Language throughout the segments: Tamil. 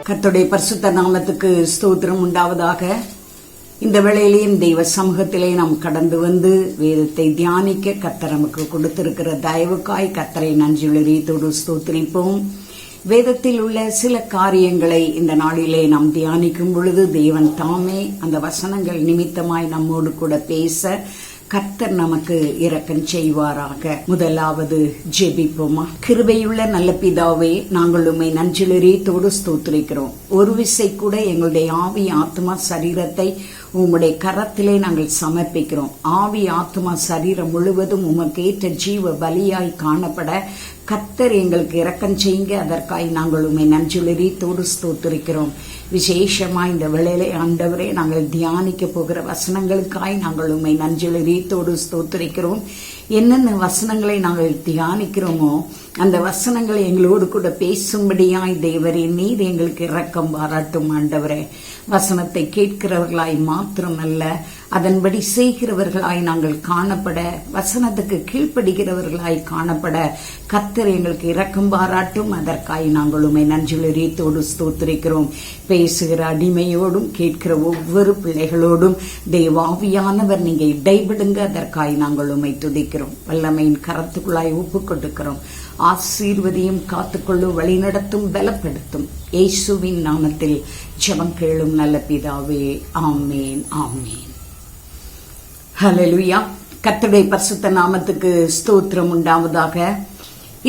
கர்த்தருடைய பரிசுத்த நாமத்துக்கு ஸ்தோத்திரம் உண்டாவதாக. இந்த வேளையிலேயும் தெய்வ சமூகத்திலே நாம் கடந்து வந்து வேதத்தை தியானிக்க கர்த்தர் நமக்கு கொடுத்திருக்கிற தயவுக்காய் கர்த்தரை நன்றியுள்ளதோடு ஸ்தோத்திரிப்போம். வேதத்தில் உள்ள சில காரியங்களை இந்த நாளிலே நாம் தியானிக்கும் பொழுது தேவன் தாமே அந்த வசனங்கள் நிமித்தமாய் நம்மோடு கூட பேச கர்த்தர் நமக்கு இரக்கம் செய்வாராக. முதலாவது ஜெபிப்போமா. கிருபையுள்ள நல்ல பிதாவே, நாங்கள் உம்மை நன்றியுள்ளதோடு ஸ்தோத்திரிக்கிறோம். ஒரு விசை கூட எங்களுடைய ஆவி ஆத்மா சரீரத்தை உம்முடைய கரத்திலே நாங்கள் சமர்ப்பிக்கிறோம். ஆவி ஆத்மா சரீரம் முழுவதும் உமக்கு ஏற்ற ஜீவ பலியாய் காணப்பட கர்த்தர் எங்களுக்கு இரக்கம் செய்யுங்க. அதற்காய் நாங்கள் உம்மை நன்றியுள்ளதோடு ஸ்தோத்திரிக்கிறோம். விசேஷமா இந்த வேளையிலே ஆண்டவரே, நாங்கள் தியானிக்க போகிற வசனங்களுக்காய் நாங்கள் உம்மை நன்றியுள்ளதோடு ஸ்தோத்திரிக்கிறோம். என்னென்ன வசனங்களை நாங்கள் தியானிக்கிறோமோ அந்த வசனங்களை எங்களோடு கூட பேசும்படியாய் தேவரே நீர் எங்களுக்கு இரக்கம் பாராட்டும். ஆண்டவரே, வசனத்தை கேட்கிறவர்களாய் மாத்திரமல்ல, அதன்படி செய்கிறவர்களாய் நாங்கள் காணப்பட, வசனத்துக்கு கீழ்ப்படுகிறவர்களாய் காணப்பட கர்த்தர் எங்களுக்கு இரக்கம் பாராட்டும். அதற்காய் நாங்கள் உம்மை நன்றியுள்ளதோடு ஸ்தோத்திரிக்கிறோம். பேசுகிற அடிமையோடும் கேட்கிற ஒவ்வொரு பிள்ளைகளோடும் தேவாவியானவர் நீங்க இடைபடுங்க. அதற்காய் நாங்கள் உம்மை துதிக்கிறோம். வல்லமையின் கரத்துக்குள்ளாய் ஒப்புக் கொடுக்கிறோம். ஆசீர்வதியும், காத்துக்கொள்ளும், வழிநடத்தும், பலப்படுத்தும். இயேசுவின் நாமத்தில் ஜெபம் கேளும் நல்ல பிதாவே. ஆமேன், ஆமேன். ஹல்லேலூயா. கர்த்தருடைய பரிசுத்த நாமத்துக்கு ஸ்தோத்திரம் உண்டாவதாக.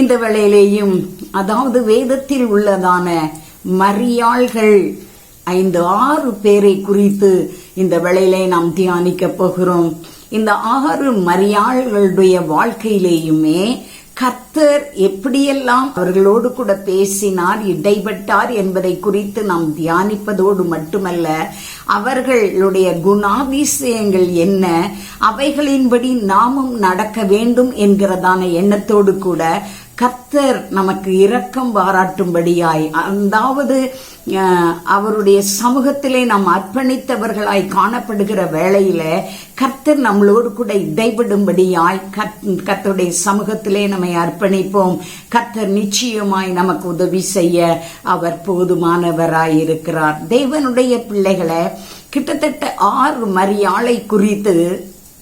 இந்த வேளையிலேயும் அதாவது வேதத்தில் உள்ளதான மரியாள்கள் 5-6 பேரை குறித்து இந்த வேளையிலே நாம் தியானிக்க போகிறோம். இந்த 6 மரியாள்களுடைய வாழ்க்கையிலேயுமே கர்த்தர் எப்படியெல்லாம் அவர்களோடு கூட பேசினார், இடைப்பட்டார் என்பதை குறித்து நாம் தியானிப்பதோடு மட்டுமல்ல, அவர்களுடைய குணாதிசயங்கள் என்ன, அவைகளின்படி நாமும் நடக்க வேண்டும் என்கிறதான எண்ணத்தோடு கூட கர்த்தர் நமக்கு இரக்கம் பாராட்டும்படியாய், அதாவது அவருடைய சமூகத்திலே நாம் அர்ப்பணித்தவர்களாய் காணப்படுகிற வேளையில கர்த்தர் நம்மளோடு கூட இடைபடும்படியாய் கர்த்தருடைய சமூகத்திலே நம்மை அர்ப்பணிப்போம். கர்த்தர் நிச்சயமாய் நமக்கு உதவி செய்ய அவர் போதுமானவராய் இருக்கிறார். தேவனுடைய பிள்ளைகளை கிட்டத்தட்ட 6 மரியாளை குறித்து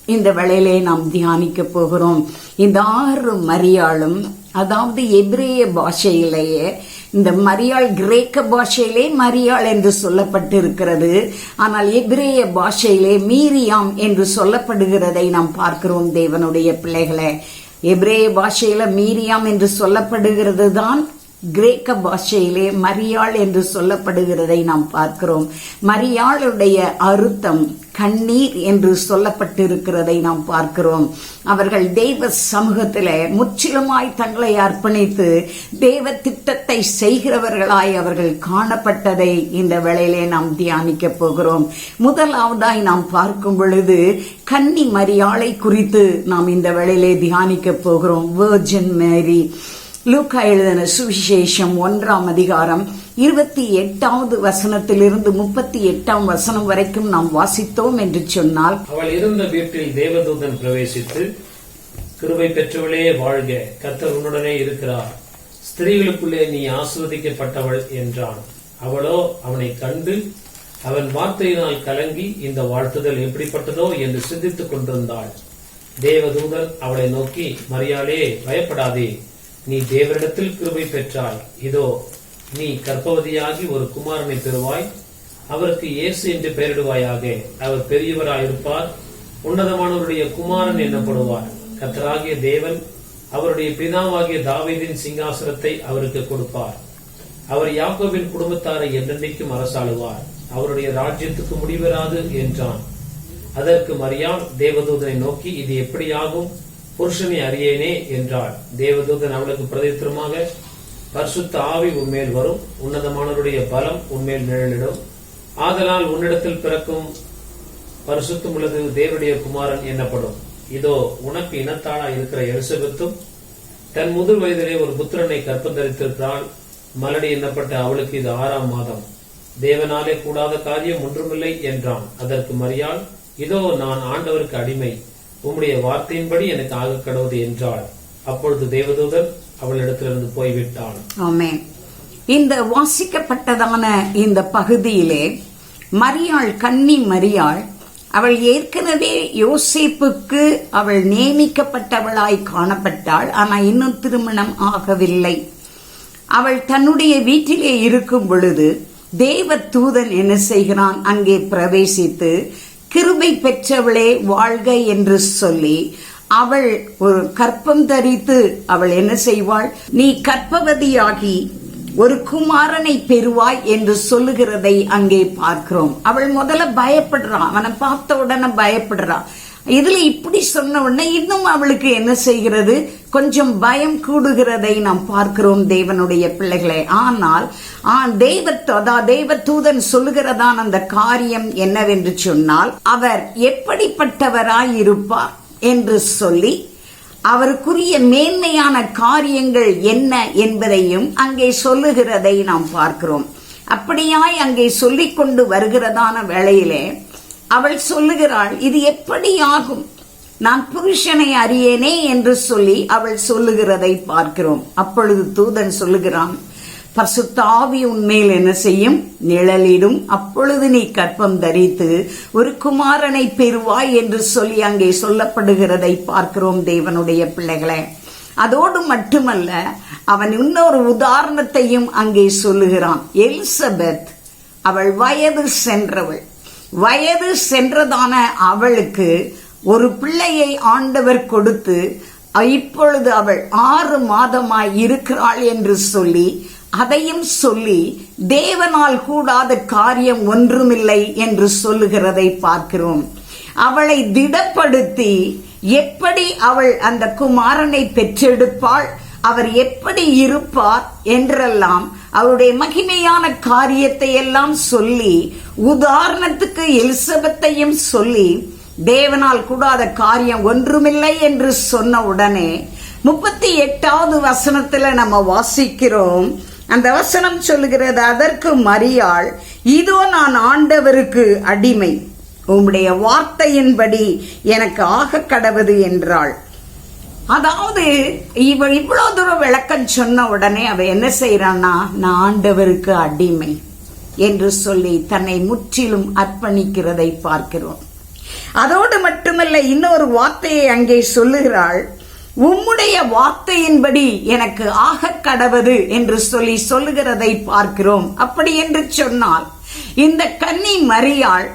இந்த வேளையிலே நாம் தியானிக்க போகிறோம். இந்த 6 மரியாளும், அதாவது எபிரேய பாஷையிலேயே இந்த மரியாள் கிரேக்க பாஷையிலே மரியாள் என்று சொல்லப்பட்டிருக்கிறது. ஆனால் எபிரேய பாஷையிலே மீரியாம் என்று சொல்லப்படுகிறதை நாம் பார்க்கிறோம். தேவனுடைய பிள்ளைகளே, எபிரேய பாஷையில மீரியாம் என்று சொல்லப்படுகிறது தான் கிரேக்க பாஷையிலே மரியாள் என்று சொல்லப்படுகிறதை நாம் பார்க்கிறோம். மரியாளுடைய அர்த்தம் கண்ணீர் என்று சொல்லப்பட்டிருக்கிறதை நாம் பார்க்கிறோம். அவர்கள் தெய்வ சமூகத்திலே முற்றிலுமாய் தங்களை அர்ப்பணித்து தேவ திட்டத்தை செய்கிறவர்களாய் அவர்கள் காணப்பட்டதை இந்த வேளையிலே நாம் தியானிக்க போகிறோம். முதலாவதாய் நாம் பார்க்கும் பொழுது கன்னி மரியாளை குறித்து நாம் இந்த வேளையிலே தியானிக்க போகிறோம். வெர்ஜின் மேரி. லூக்கா எழுதின சுவிசேஷம் 1ஆம் அதிகாரம் 28வது வசனத்திலிருந்து 38ஆம் வசனம் வரைக்கும் நாம் வாசித்தோம் என்று சொன்னால், அவள் இருந்த வீட்டில் தேவதூதன் பிரவேசித்து, கிருபை பெற்றவளே வாழ்க, கர்த்தர் உன்னுடனே இருக்கிறார், ஸ்திரீகளுக்குள்ளே நீ ஆசீர்வதிக்கப்பட்டவள் என்றான். அவளோ அவனை கண்டு அவன் வார்த்தையினால் கலங்கி இந்த வாழ்த்துதல் எப்படிப்பட்டதோ என்று சிந்தித்துக் கொண்டிருந்தாள். தேவதூதன் அவளை நோக்கி, மரியாளே, பயப்படாதே, நீ தேவனிடத்தில் கிருபை பெற்றாய். இதோ நீ கர்ப்பவதியாகி ஒரு குமாரனை பெறுவாய். அவருக்கு இயேசு என்று பெயரிடுவாயாக. அவர் பெரியவராயிருப்பார், உன்னதமானவருடைய குமாரன் எனப்படுவார். கர்த்தராகிய தேவன் அவருடைய பிதாவாகிய தாவீதின் சிங்காசனத்தை அவருக்கு கொடுப்பார். அவர் யாக்கோபின் குடும்பத்தாரை என்றென்றைக்கும் அரசாளுவார். அவருடைய ராஜ்யத்துக்கு முடிவராது என்றான். அதற்கு மரியாள் தேவதூதனை நோக்கி, இது எப்படியாகும், புருஷனை அறியேனே என்றாள். தேவதூதன் அவளுக்கு பிரதித்திரமாக, பரிசுத்த ஆவி உன்மேல் வரும், உன்னதமானவருடைய பலம் உன்மேல் நிழலிடும். ஆதலால் உன்னிடத்தில் பிறக்கும் பரிசுத்தம் உள்ளது தேவனுடைய குமாரன் எனப்படும். இதோ உனக்கு இனத்தாளா இருக்கிற எலிசபெத்தும் தன் முதல் வயதிலே ஒரு புத்திரனை கற்பம் தரித்திருக்கிறாள். மலடி எண்ணப்பட்ட அவளுக்கு இது 6ஆம் மாதம். தேவனாலே கூடாத காரியம் ஒன்றுமில்லை என்றான். அதற்கு மரியாள், இதோ நான் ஆண்டவருக்கு அடிமை, உம்முடைய வார்த்தையின்படி எனக்கு ஆக கடவுது என்றாள். அப்பொழுது தேவதூதன் அவளிடத்திலிருந்து போய்விட்டான். ஆமென். இந்த வாசிக்கப்பட்டதான இந்த பகுதியிலே மரியாள், கன்னி மரியாள், அவள் ஏற்கனவே யோசேப்புக்கு அவள் நியமிக்கப்பட்டவளாய் காணப்பட்டாள். ஆனால் இன்னும் திருமணம் ஆகவில்லை. அவள் தன்னுடைய வீட்டிலே இருக்கும் பொழுது தேவ தூதன் என்ன செய்கிறான்? அங்கே பிரவேசித்து கிருபை பெற்றவளே வாழ்க என்று சொல்லி அவள் ஒரு கற்பம் தரித்து அவள் என்ன செய்வாள்? நீ கர்ப்பவதியாகி ஒரு குமாரனை பெறுவாய் என்று சொல்லுகிறதை அங்கே பார்க்கிறோம். அவள் முதல்ல பயப்படுறான். அவனை பார்த்த உடனே பயப்படுறான். இதுல இப்படி சொன்ன உடனே இன்னும் அவளுக்கு என்ன செய்கிறது? கொஞ்சம் பயம் கூடுகிறதை நாம் பார்க்கிறோம் தேவனுடைய பிள்ளைகளே. ஆனால் தேவ தூதன் சொல்லுகிறதான் அந்த காரியம் என்னவென்று சொன்னால், அவர் எப்படிப்பட்டவராய் இருப்பார் என்று சொல்லி அவருக்குரிய மேன்மையான காரியங்கள் என்ன என்பதையும் அங்கே சொல்லுகிறதை நாம் பார்க்கிறோம். அப்படியாய் அங்கே சொல்லிக் கொண்டு வருகிறதான வேளையிலே அவள் சொல்லுகிறாள், இது எப்படி ஆகும்? நான் புருஷனை அறியேனே என்று சொல்லி அவள் சொல்லுகிறதை பார்க்கிறோம். அப்பொழுது தூதன் சொல்லுகிறான், பரிசுத்த ஆவி உன்மேல் என்ன செய்யும்? நிழலிடும். அப்பொழுது நீ கர்ப்பம் தரித்து ஒரு குமாரனை பெறுவாய் என்று சொல்லி அங்கே சொல்லப்படுகிறதை பார்க்கிறோம் தேவனுடைய பிள்ளைகளே. அதோடு மட்டுமல்ல, அவன் இன்னொரு உதாரணத்தையும் அங்கே சொல்லுகிறான். எலிசபெத் அவள் வயது சென்றவள். வயது சென்றதான அவளுக்கு ஒரு பிள்ளையை ஆண்டவர் கொடுத்து இப்பொழுது அவள் 6 மாதமாய் இருக்கிறாள் என்று சொல்லி அதையும் சொல்லி தேவனால் கூடாத காரியம் ஒன்றுமில்லை என்று சொல்லுகிறதை பார்க்கிறோம். அவளை திடப்படுத்தி எப்படி அவள் அந்த குமாரனை பெற்றெடுப்பாள், அவர் எப்படி இருப்பார் என்றெல்லாம் அவருடைய மகிமையான காரியத்தை எல்லாம் சொல்லி, உதாரணத்துக்கு எலிசபெத்தையும் சொல்லி தேவனால் கூடாத காரியம் ஒன்றுமில்லை என்று சொன்ன உடனே 38வது வசனத்துல நம்ம வாசிக்கிறோம். அந்த வசனம் சொல்லுகிறது, அதற்கு மரியாள், இதோ நான் ஆண்டவருக்கு அடிமை, உம்முடைய வார்த்தையின்படி எனக்கு ஆக கடவது என்றாள். அதாவது இவள் இவ்வளவு தூரம் விளக்கம் சொன்ன உடனே அவ என்ன செய்யறான்னா, நான் ஆண்டவருக்கு அடிமை என்று சொல்லி தன்னை முற்றிலும் அர்ப்பணிக்கிறதை பார்க்கிறோம். அதோடு மட்டுமல்ல, இன்னொரு வார்த்தையை அங்கே சொல்லுகிறாள், உம்முடைய வார்த்தையின்படி எனக்கு ஆக கடவது என்று சொல்லி சொல்லுகிறதை பார்க்கிறோம். அப்படி என்று சொன்னால் இந்த கன்னி மரியாள்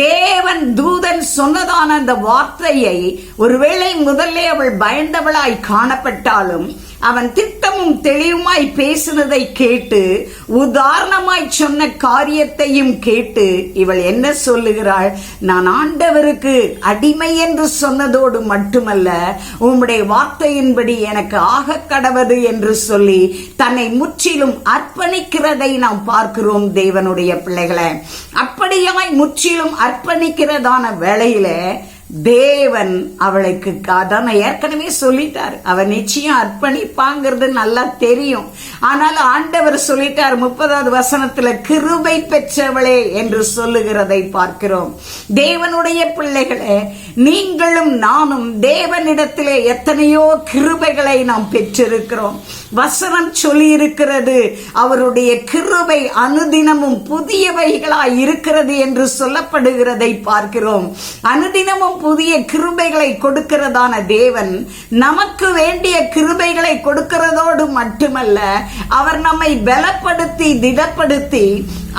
தேவன் தூதன் சொன்னதான அந்த வார்த்தையை ஒருவேளை முதல்ல அவள் பயந்தவளாய் காணப்பட்டாலும் அவன் திட்டமும் தெளிவுமாய் பேசினதை கேட்டு உதாரணமாய் சொன்ன காரியத்தையும் கேட்டு இவள் என்ன சொல்லுகிறாள்? நான் ஆண்டவருக்கு அடிமை என்று சொன்னதோடு மட்டுமல்ல, உம்முடைய வார்த்தையின்படி எனக்கு ஆக கடவது என்று சொல்லி தன்னை முற்றிலும் அர்ப்பணிக்கிறதை நாம் பார்க்கிறோம் தேவனுடைய பிள்ளைகளை. அப்படியாய் முற்றிலும் அர்ப்பணிக்கிறதான வேளையில தேவன் அவளுக்கு அதான் ஏற்கனவே சொல்லிட்டார், அவன் நிச்சயம் அர்ப்பணிப்பாங்கிறது நல்லா தெரியும். ஆனால் ஆண்டவர் சொல்லிட்டார் 30வது வசனத்துல, கிருபை பெற்றவளே என்று சொல்லுகிறதை பார்க்கிறோம். தேவனுடைய பிள்ளைகளே, நீங்களும் நானும் தேவனிடத்திலே எத்தனையோ கிருபைகளை நாம் பெற்றிருக்கிறோம். வசனம் சொல்லி இருக்கிறது, அவருடைய கிருபை அனுதினமும் புதியவைகளாய் இருக்கிறது என்று சொல்லப்படுகிறதை பார்க்கிறோம். அனுதினமும் புதிய கிருபைகளை கொடுக்கிறதான தேவன் நமக்கு வேண்டிய கிருபைகளை கொடுக்கிறதோடு மட்டுமல்ல, அவர் நம்மை பலப்படுத்தி திடப்படுத்தி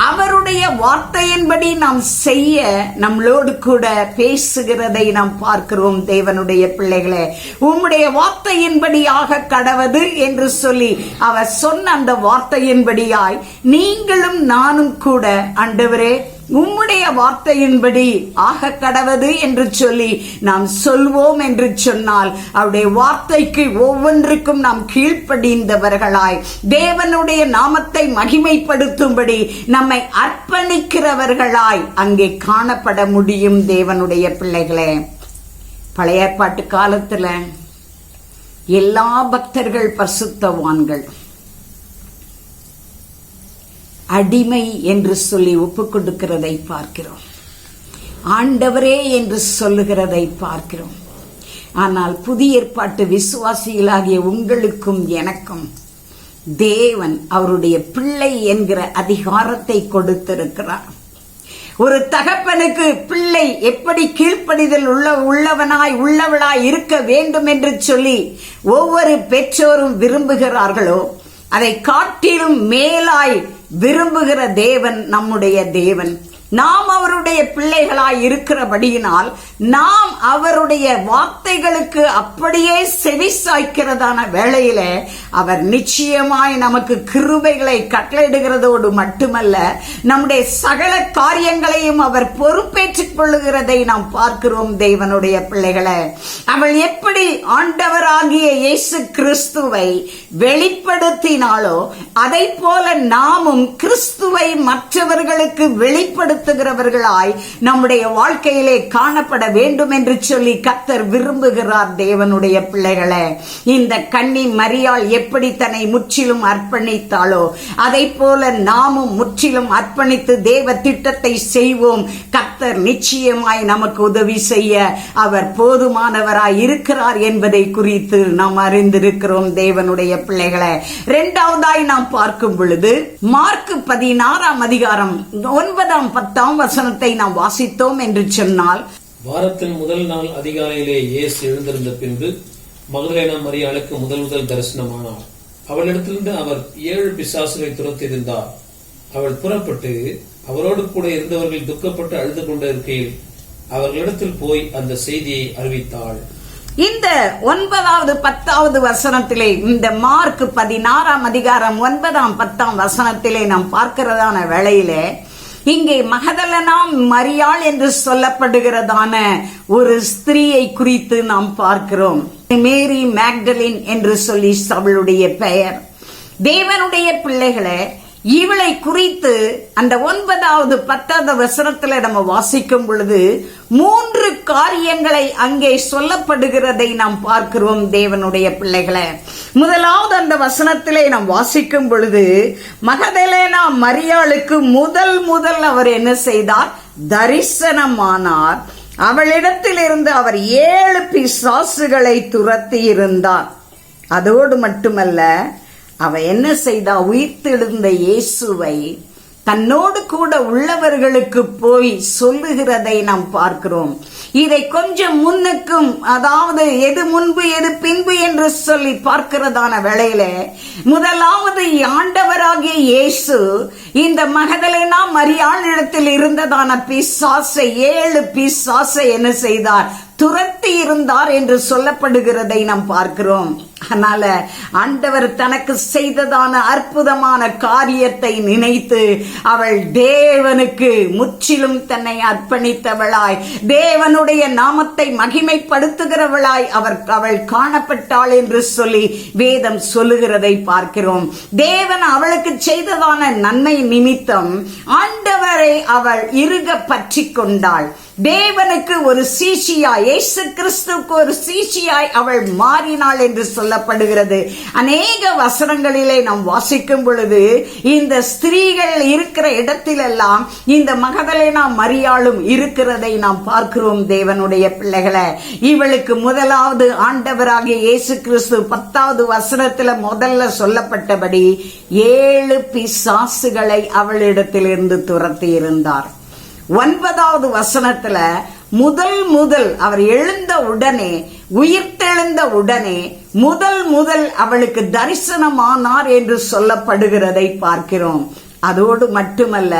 அவருடைய வார்த்தையின்படி நாம் செய்ய நம்மளோடு கூட பேசுகிறதை நாம் பார்க்கிறோம் தேவனுடைய பிள்ளைகளே. உம்முடைய வார்த்தையின்படி ஆக கடவது என்று சொல்லி அவர் சொன்ன அந்த வார்த்தையின்படியாய் நீங்களும் நானும் கூட, ஆண்டவரே உம்முடைய வார்த்தையின்படி ஆக கடவது என்று சொல்லி நாம் சொல்வோம் என்று சொன்னால், அவருடைய வார்த்தைக்கு ஒவ்வொன்றுக்கும் நாம் கீழ்ப்படிந்தவர்களாய் தேவனுடைய நாமத்தை மகிமைப்படுத்தும்படி நம்மை அர்ப்பணிக்கிறவர்களாய் அங்கே காணப்பட முடியும் தேவனுடைய பிள்ளைகளே. பழைய ஏற்பாட்டு காலத்துல எல்லா பக்தர்கள் பரிசுத்தவான்கள் அடிமை என்று சொல்லி ஒப்புக் கொடுக்கிறதை பார்க்கிறோம். ஆண்டவரே என்று சொல்லுகிறதை பார்க்கிறோம். ஆனால் புதிய ஏற்பாட்டு விசுவாசிகளாகிய உங்களுக்கும் எனக்கும் தேவன் அவருடைய பிள்ளை என்கிற அதிகாரத்தை கொடுத்திருக்கிறார். ஒரு தகப்பனுக்கு பிள்ளை எப்படி கீழ்ப்படிதல் உள்ளவளாய் இருக்க வேண்டும் என்று சொல்லி ஒவ்வொரு பெற்றோரும் விரும்புகிறார்களோ அதை காட்டிலும் மேலாய் விரும்புகிற தேவன் நம்முடைய தேவன். நாம் அவருடைய பிள்ளைகளாய் இருக்கிறபடியினால் நாம் அவருடைய வார்த்தைகளுக்கு அப்படியே செவிசாய்க்கிறதான வேளையில அவர் நிச்சயமாய் நமக்கு கிருபைகளை கட்டளையிடுகிறதோடு மட்டுமல்ல, நம்முடைய சகல காரியங்களையும் அவர் பொறுப்பேற்றுக் கொள்ளுகிறதை நாம் பார்க்கிறோம். தேவனுடைய பிள்ளைகளை அவள் எப்படி ஆண்டவராகிய இயேசு கிறிஸ்துவை வெளிப்படுத்தினாலோ அதை போல நாமும் கிறிஸ்துவை மற்றவர்களுக்கு வெளிப்படுத்துகிறவர்களாய் நம்முடைய வாழ்க்கையிலே காணப்பட வேண்டும் என்று சொல்லி கர்த்தர் விரும்புகிறார். தேவனுடைய பிள்ளைகளே, இந்த கன்னி மரியாள் எப்படி தன்னை முற்றிலும் அர்ப்பணித்தாளோ அதை போல நாமும் முற்றிலும் அர்ப்பணித்து தேவ திட்டத்தை செய்வோம். கர்த்தர் நிச்சயமாய் நமக்கு உதவி செய்ய அவர் போதுமானவராய் இருக்கிறார் என்பதை குறித்து நாம் அறிந்திருக்கிறோம். தேவனுடைய பிள்ளைகளை இரண்டாவதாய் நாம் பார்க்கும் பொழுது மார்க் 16 அதிகாரம் 9-10 வசனத்தை நாம் வாசித்தோம் என்று சொன்னால், வாரத்தின் முதல் நாள் அதிகாலையிலே இயேசு எழுந்திருந்த பின்பு மகதலேனா மரியாளுக்கு முதல் தரிசனமானார். அவளிடத்திலிருந்து அவர் 7 பிசாசுகளை துரத்தியிருந்தார். அவள் புறப்பட்டு அவரோடு கூட இருந்தவர்கள் துக்கப்பட்டு அழுது கொண்டிருக்கையில் அவர்களிடத்தில் போய் அந்த செய்தியை அறிவித்தாள். இந்த 9வது 10வது வசனத்திலே, இந்த மார்க் 16 அதிகாரம் 9-10 வசனத்திலே நாம் பார்க்கிறதான வேளையிலே இங்கே மகதலேனா மரியாள் என்று சொல்லப்படுகிறதான ஒரு ஸ்திரீயை குறித்து நாம் பார்க்கிறோம். மேரி மேக்டலின் என்று சொல்லி அவளுடைய பெயர். தேவனுடைய பிள்ளைகளை இவளை குறித்து அந்த 9வது 10வது வசனத்துல நம்ம வாசிக்கும் பொழுது 3 காரியங்களை அங்கே சொல்லப்படுகிறதை நாம் பார்க்கிறோம். தேவனுடைய பிள்ளைகளை முதலாவது அந்த வசனத்திலே நாம் வாசிக்கும் பொழுது மகதலேனா மரியாளுக்கு முதல் அவர் என்ன செய்தார்? தரிசனமானார். அவளிடத்தில் இருந்து அவர் 7 பிசாசுகளை துரத்தி இருந்தார். அதோடு மட்டுமல்ல, அவ என்ன செய்தா? உயிர்த்தெழுந்த இயேசுவை தன்னோடு கூட உள்ளவர்களுக்கு போய் சொல்லுகிறதை நாம் பார்க்கிறோம். இதை கொஞ்சம் முன்னுக்கும், அதாவது எது முன்பு எது பின்பு என்று சொல்லி பார்க்கிறதான வேளையில முதலாவது ஆண்டவராகிய இயேசு இந்த மகதலேனா மரியாள் இடத்தில் இருந்ததான பிசாசை 7 பிசாசை என்ன செய்தார்? துரத்தி இருந்தார் என்று சொல்லப்படுகிறதை நாம் பார்க்கிறோம். அதனால ஆண்டவர் தனக்கு செய்ததான அற்புதமான காரியத்தை நினைத்து அவள் தேவனுக்கு முற்றிலும் தன்னை அர்ப்பணித்தவளாய், தேவனுடைய நாமத்தை மகிமைப்படுத்துகிறவளாய் அவள் காணப்பட்டாள் என்று சொல்லி வேதம் சொல்லுகிறதை பார்க்கிறோம். தேவன் அவளுக்கு செய்ததான நன்மை நிமித்தம் ஆண்டவரை அவள் இறுக பற்றி கொண்டாள். தேவனுக்கு ஒரு சீஷியாய், இயேசு கிறிஸ்துவுக்கு ஒரு சீஷியாய் அவள் மாறினாள் என்று சொல்லப்படுகிறது. அநேக வசனங்களிலே நாம் வாசிக்கும் பொழுது இந்த ஸ்திரீகள் இருக்கிற இடத்திலெல்லாம் இந்த மகதலேனா மரியாளும் இருக்கிறதை நாம் பார்க்கிறோம். தேவனுடைய பிள்ளைகளை இவளுக்கு முதலாவது ஆண்டவராகிய இயேசு கிறிஸ்து 10வது வசனத்துல முதல்ல சொல்லப்பட்டபடி 7 பிசாசுகளை அவளிடத்திலிருந்து துரத்தி இருந்தார். 9வது வசனத்துல முதல் அவர் எழுந்த உடனே, உயிர்த்தெழுந்த உடனே முதல் அவளுக்கு தரிசனமானார் என்று சொல்லப்படுகிறதை பார்க்கிறோம். அதோடு மட்டுமல்ல,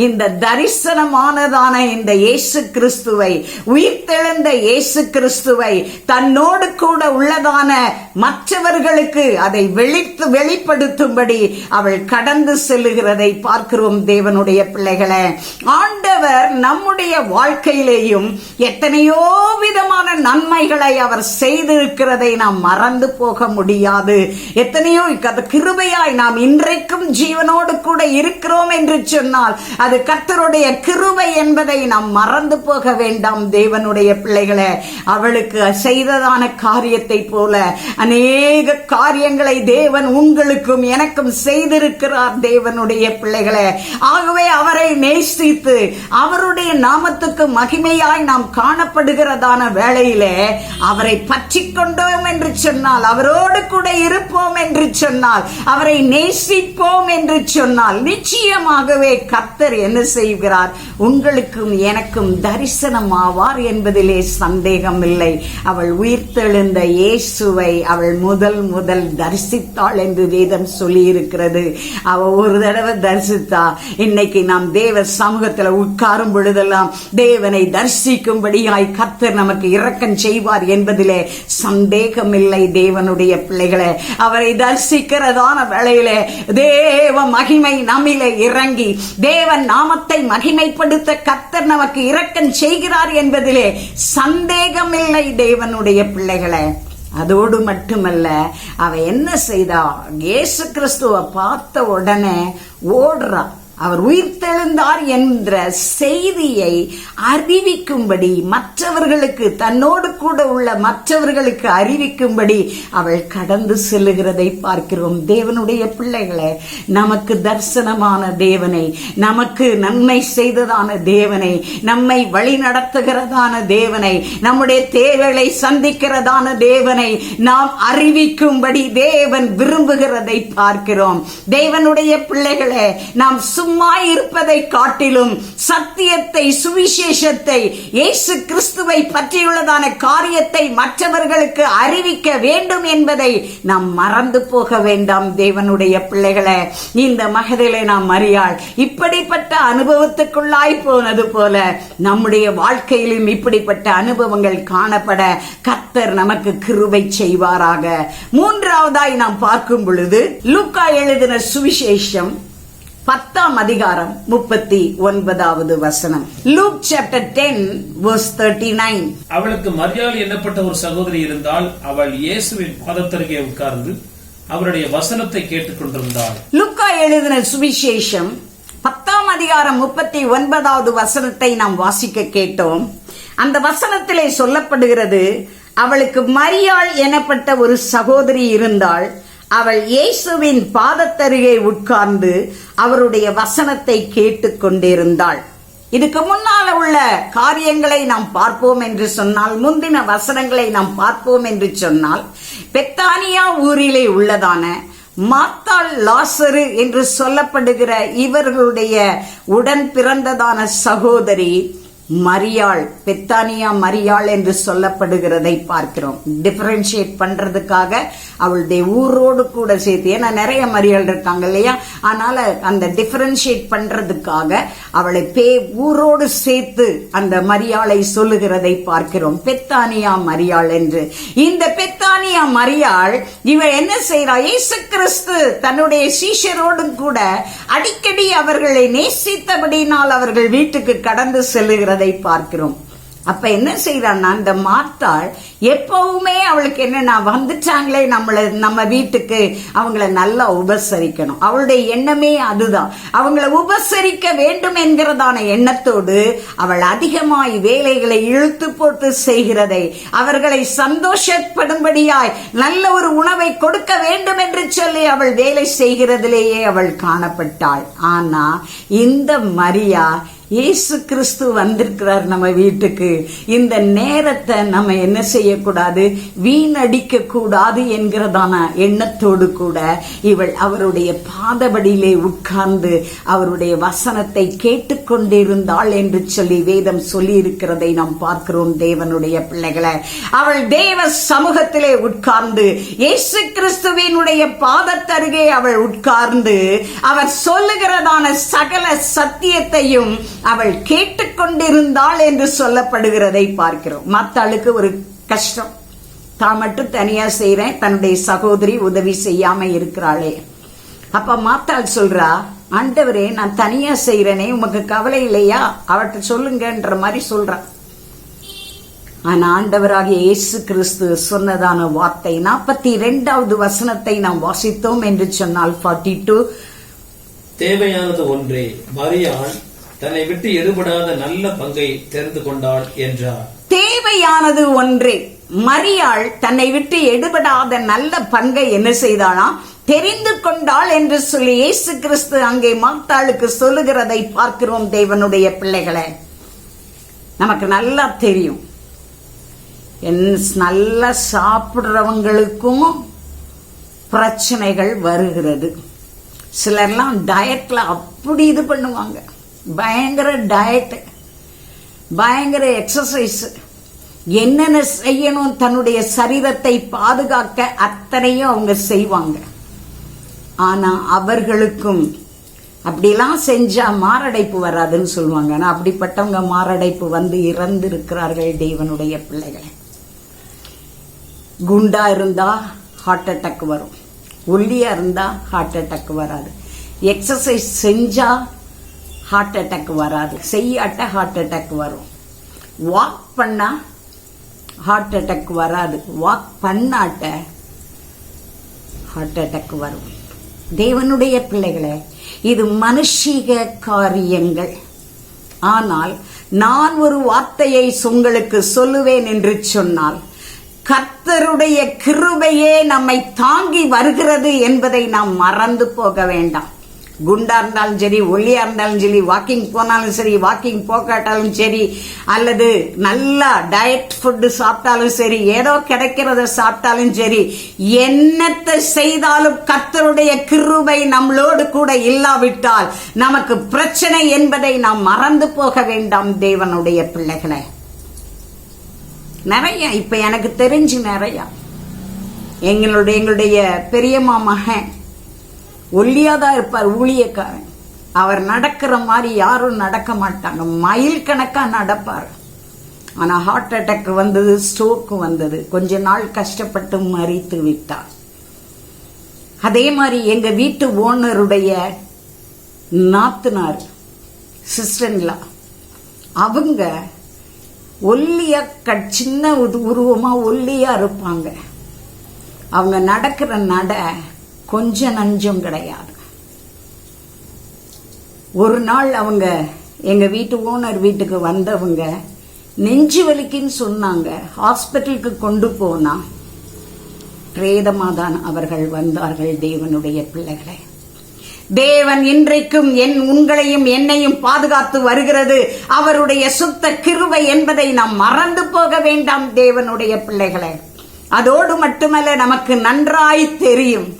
இந்த தரிசனமானதான இந்த இயேசு கிறிஸ்துவை, உயிர்த்தெழுந்த இயேசு கிறிஸ்துவை தன்னோடு கூட உள்ளதான மற்றவர்களுக்கு அதை வெளிப்படுத்தும்படி அவள் கடந்து செல்லுகிறதை பார்க்கிறோம். தேவனுடைய பிள்ளைகளை, ஆண்டவர் நம்முடைய வாழ்க்கையிலேயும் எத்தனையோ விதமான நன்மைகளை அவர் செய்திருக்கிறதை நாம் மறந்து போக முடியாது. எத்தனையோ கிருபையாய் நாம் இன்றைக்கும் ஜீவனோடு கூட இருக்கிறோம் என்று சொன்னால் அது கர்த்தருடைய கிருபை என்பதை நாம் மறந்து போக வேண்டாம். தேவனுடைய பிள்ளைகளே, அவளுக்கு செய்ததான காரியத்தை போல அநேக காரியங்களை தேவன் உங்களுக்கும் எனக்கும் செய்திருக்கிறார். தேவனுடைய பிள்ளைகளே, ஆகவே அவரை நேசித்து அவருடைய நாமத்துக்கு மகிமையாய் நாம் காணப்படுகிறதான வேளையிலே அவரை பற்றி கொண்டோம் என்று சொன்னால், அவரோடு கூட இருப்போம் என்று சொன்னால், அவரை நேசிப்போம் என்று சொன்னால், நிச்சயமாகவே கர்த்தர் என்ன செய்கிறார்? உங்களுக்கும் எனக்கும் தரிசனம் ஆவார் என்பதிலே சந்தேகம் இல்லை. அவள் உயிர்த்தெழுந்த இயேசுவை அவள் முதல் தரிசித்தாள் என்று வேதம் சொல்லி இருக்கிறது. அவள் ஒரு தடவை தரிசித்தா, இன்னைக்கு நாம் தேவ சமூகத்தில் உட்காரும் பொழுதெல்லாம் தேவனை தரிசிக்கும்படியாய் கர்த்தர் நமக்கு இரக்கம் செய்வார் என்பதிலே சந்தேகம் இல்லை. தேவனுடைய பிள்ளைகளே, அவரை தரிசிக்கிறதான வேளையிலே தேவ மகிமை நம்மிலே இறங்கி தேவன் நாமத்தை மகிமைப்படுத்த கர்த்தர் நமக்கு இரக்கம் செய்கிறார் என்பதிலே சந்தேகம் இல்லை. தேவனுடைய பிள்ளைகளே, அதோடு மட்டுமல்ல, அவ என்ன செய்தா? இயேசு கிறிஸ்துவை பார்த்த உடனே ஓடுறா. அவர் உயிர்த்தெழுந்தார் என்ற செய்தியை அறிவிக்கும்படி மற்றவர்களுக்கு, தன்னோடு கூட உள்ள மற்றவர்களுக்கு அறிவிக்கும்படி அவள் கடந்து செல்லுகிறதை பார்க்கிறோம். தேவனுடைய பிள்ளைகளே, நமக்கு தரிசனமான தேவனை, நமக்கு நன்மை செய்ததான தேவனை, நம்மை வழி நடத்துகிறதான தேவனை, நம்முடைய தேவைகளை சந்திக்கிறதான தேவனை நாம் அறிவிக்கும்படி தேவன் விரும்புகிறதை பார்க்கிறோம். தேவனுடைய பிள்ளைகளே, நாம் சும்மா இருப்பதை காட்டிலும் சத்தியத்தை, சுவிசேஷத்தை, இயேசு கிறிஸ்துவை பற்றியுள்ளதான காரியத்தை மற்றவர்களுக்கு அறிவிக்க வேண்டும் என்பதை நாம் மறந்து போக வேண்டாம். தேவனுடைய பிள்ளைகளே, இந்த மகதிலே நாம் மரியாள் இப்படிப்பட்ட அனுபவத்துக்குள்ளாய் போனது போல நம்முடைய வாழ்க்கையிலும் இப்படிப்பட்ட அனுபவங்கள் காணப்பட கர்த்தர் நமக்கு கிருபை செய்வாராக. மூன்றாவதாய் நாம் பார்க்கும் பொழுது லூக்கா எழுதின சுவிசேஷம் 10ஆம் அதிகாரம் 39வது வசனம். Look chapter 10 verse 39. அவளுக்கு மரியாள் என்னப்பட்ட ஒரு சகோதரி இருந்தால், அவள் இயேசுவின் பாதத்தருகே உட்கார்ந்து அவருடைய வசனத்தை கேட்டுக் கொண்டிருந்தாள். லூக்கா எழுதின சுவிசேஷம் 10ஆம் அதிகாரம் 39வது வசனத்தை நாம் வாசிக்க கேட்டோம். அந்த வசனத்திலே சொல்லப்படுகிறது, அவளுக்கு மரியாள் எனப்பட்ட ஒரு சகோதரி இருந்தாள். அவள் இயேசுவின் பாதத்தருகே உட்கார்ந்து அவருடைய வசனத்தை கேட்டுக் கொண்டிருந்தாள். இதுக்கு முன்னால உள்ள காரியங்களை நாம் பார்ப்போம் என்று சொன்னால், முந்தின வசனங்களை நாம் பார்ப்போம் என்று சொன்னால், பெத்தானியா ஊரிலே உள்ளதான மார்த்தாள், லாசரு என்று சொல்லப்படுகிற இவர்களுடைய உடன் பிறந்ததான சகோதரி மரியாள், பெத்தானியா மரியாள் என்று சொல்லப்படுகிறதை பார்க்கிறோம். டிஃபரன்ஷியேட் பண்றதுக்காக அவளுடைய ஊரோடு கூட சேர்த்து, ஏன்னா நிறைய மரியாள் இருக்காங்க இல்லையா, அதனால அந்த டிஃபரன்ஷியேட் பண்றதுக்காக அவளை ஊரோடு சேர்த்து அந்த மரியாளை சொல்லுகிறதை பார்க்கிறோம், பெத்தானியா மரியாள் என்று. இந்த பெத்தானியா மரியாள் இவள் என்ன செய்யறா? இயேசு கிறிஸ்து தன்னுடைய சீஷரோடும் கூட அடிக்கடி அவர்களை நேசித்தபடினால் அவர்கள் வீட்டுக்கு கடந்து செல்லுகிற பார்க்கிறோம். அப்ப என்ன செய்யறான்னா, இந்த மார்த்தாள் எப்பவுமே அவளுக்கு என்னன்னா, வந்துட்டாங்களே நம்ம வீட்டுக்கு, அவங்கள நல்லா உபசரிக்கணும். அவளுடைய எண்ணமே அதுதான். அவங்கள உபசரிக்க வேண்டும் என்கிறதான எண்ணத்தோடு அவள் அதிகமாய் வேலைகளை இழுத்து போட்டு செய்கிறதை, அவர்களை சந்தோஷப்படும்படியாய் நல்ல ஒரு உணவை கொடுக்க வேண்டும் என்று சொல்லி அவள் வேலை செய்கிறதிலேயே அவள் காணப்பட்டாள். ஆனா இந்த மரியா, இயேசு கிறிஸ்து வந்திருக்கிறார் நம்ம வீட்டுக்கு, இந்த நேரத்தை நம்ம என்ன செய்யக்கூடாது? வீணடிக்க கூடாது என்கிறதான எண்ணத்தோடு கூட இவள் அவருடைய பாதபடியிலே உட்கார்ந்து அவருடைய வசனத்தை கேட்டுக்கொண்டிருந்தாள் என்று சொல்லி வேதம் சொல்லி இருக்கிறதை நாம் பார்க்கிறோம். தேவனுடைய பிள்ளைகளை, அவள் தேவ சமூகத்திலே உட்கார்ந்து இயேசு கிறிஸ்துவினுடைய பாதத்தருகே அவள் உட்கார்ந்து அவர் சொல்லுகிறதான சகல சத்தியத்தையும் அவள் கேட்டுக்கொண்டிருந்தாள் என்று சொல்லப்படுகிறதை பார்க்கிறோம். மத்தாளுக்கு ஒரு கஷ்டம், தான் மட்டும் தனியா செய்யறேன், தன்னுடைய சகோதரி உதவி செய்யாம இருக்கிறாளே. அப்ப மாத்தாள் சொல்றா, ஆண்டவரே நான் தனியா செய்யறேனே, உமக்கு கவலை இல்லையா? அவட்ட சொல்லுங்கன்ற மாதிரி சொல்றான். ஆனா ஆண்டவராகிய இயேசு கிறிஸ்து சொன்னதான வார்த்தை 42வது வசனத்தை நாம் வாசித்தோம் என்று சொன்னால் 42 தேவையானது ஒன்றே, மரியாள் தன்னை விட்டு எடுபடாத நல்ல பங்கை தெரிந்து கொண்டாள் என்றார். தேவையானது ஒன்றே, மரியாள் தன்னை விட்டு எடுபடாத நல்ல பங்கை என்ன செய்தானா தெரிந்து கொண்டாள் என்று சொல்லி இயேசு கிறிஸ்து அங்கே மார்த்தாளுக்கு சொல்லுகிறதை பார்க்கிறோம். தேவனுடைய பிள்ளைகளே, நமக்கு நல்லா தெரியும், நல்லா சாப்பிடுறவங்களுக்கும் பிரச்சனைகள் வருகிறது. சிலர்லாம் டயட்ல அப்படி இது பண்ணுவாங்க, பயங்கர டயட், பயங்கர எக்ஸசைஸ், என்னென்ன செய்யணும் தன்னுடைய சரீரத்தை பாதுகாக்க அத்தனையும் அவங்க செய்வாங்க. ஆனா அவர்களுக்கும் அப்படிலாம் செஞ்சா மாரடைப்பு வராதுன்னு சொல்லுவாங்க. ஆனா அப்படிப்பட்டவங்க மாரடைப்பு வந்து இறந்து இருக்கிறார்கள். தேவனுடைய பிள்ளைகளை, குண்டா இருந்தா ஹார்ட் அட்டாக் வரும், ஒல்லியா இருந்தா ஹார்ட் அட்டாக் வராது. எக்ஸசைஸ் செஞ்சா ஹார்ட் அட்டாக் வராது, செய்யாட்ட ஹார்ட் அட்டாக் வரும். வாக் பண்ணா ஹார்ட் அட்டாக் வராது, வாக் பண்ணாட்ட ஹார்ட் அட்டாக் வரும். தேவனுடைய பிள்ளைகளே, இது மனுஷீக காரியங்கள். ஆனால் நான் ஒரு வார்த்தையை உங்களுக்கு சொல்லுவேன் என்று சொன்னால், கர்த்தருடைய கிருபையே நம்மை தாங்கி வருகிறது என்பதை நாம் மறந்து போக வேண்டாம். குண்டா இருந்தாலும் சரி, ஒல்லியா இருந்தாலும் சரி, வாக்கிங் போனாலும் சரி, வாக்கிங் போகாட்டாலும் சரி, அல்லது நல்லா டயட் ஃபுட்டு சாப்பிட்டாலும் சரி, ஏதோ கிடைக்கிறத சாப்பிட்டாலும் சரி, என்னத்தை செய்தாலும் கர்த்தருடைய கிருபை நம்மளோடு கூட இல்லாவிட்டால் நமக்கு பிரச்சனை என்பதை நாம் மறந்து போக வேண்டாம். தேவனுடைய பிள்ளைகளை, நிறைய இப்ப எனக்கு தெரிஞ்சு நிறைய எங்களுடைய பெரியம்மா மகன் ஒல்லியாதான் இருப்பார், ஊழியக்காரன். அவர் நடக்கிற மாதிரி யாரும் நடக்க மாட்டாங்க, மைல் கணக்கா நடப்பார். ஆனா ஹார்ட் அட்டாக் வந்தது, ஸ்ட்ரோக் வந்தது, கொஞ்ச நாள் கஷ்டப்பட்டு மரித்து விட்டார். அதே மாதிரி எங்க வீட்டு ஓனருடைய நாத்தனார் சிஸ்டர்லா, அவங்க ஒல்லியா சின்ன உருவமா ஒல்லியா இருப்பாங்க. அவங்க நடக்கிற நட கொஞ்ச நஞ்சம் கிடையாது. ஒரு நாள் அவங்க எங்க வீட்டு ஓனர் வீட்டுக்கு வந்தவங்க நெஞ்சு வலிக்குன்னு சொன்னாங்க. ஹாஸ்பிட்டலுக்கு கொண்டு போனா பிரேதமாதான் அவர்கள் வந்தார்கள். தேவனுடைய பிள்ளைகளை, தேவன் இன்றைக்கும் உங்களையும் என்னையும் பாதுகாத்து வருகிறது. அவருடைய சுத்த கிருபை என்பதை நாம் மறந்து போக வேண்டாம். தேவனுடைய பிள்ளைகளை, அதோடு மட்டுமல்ல, நமக்கு நன்றாய் தெரியும்,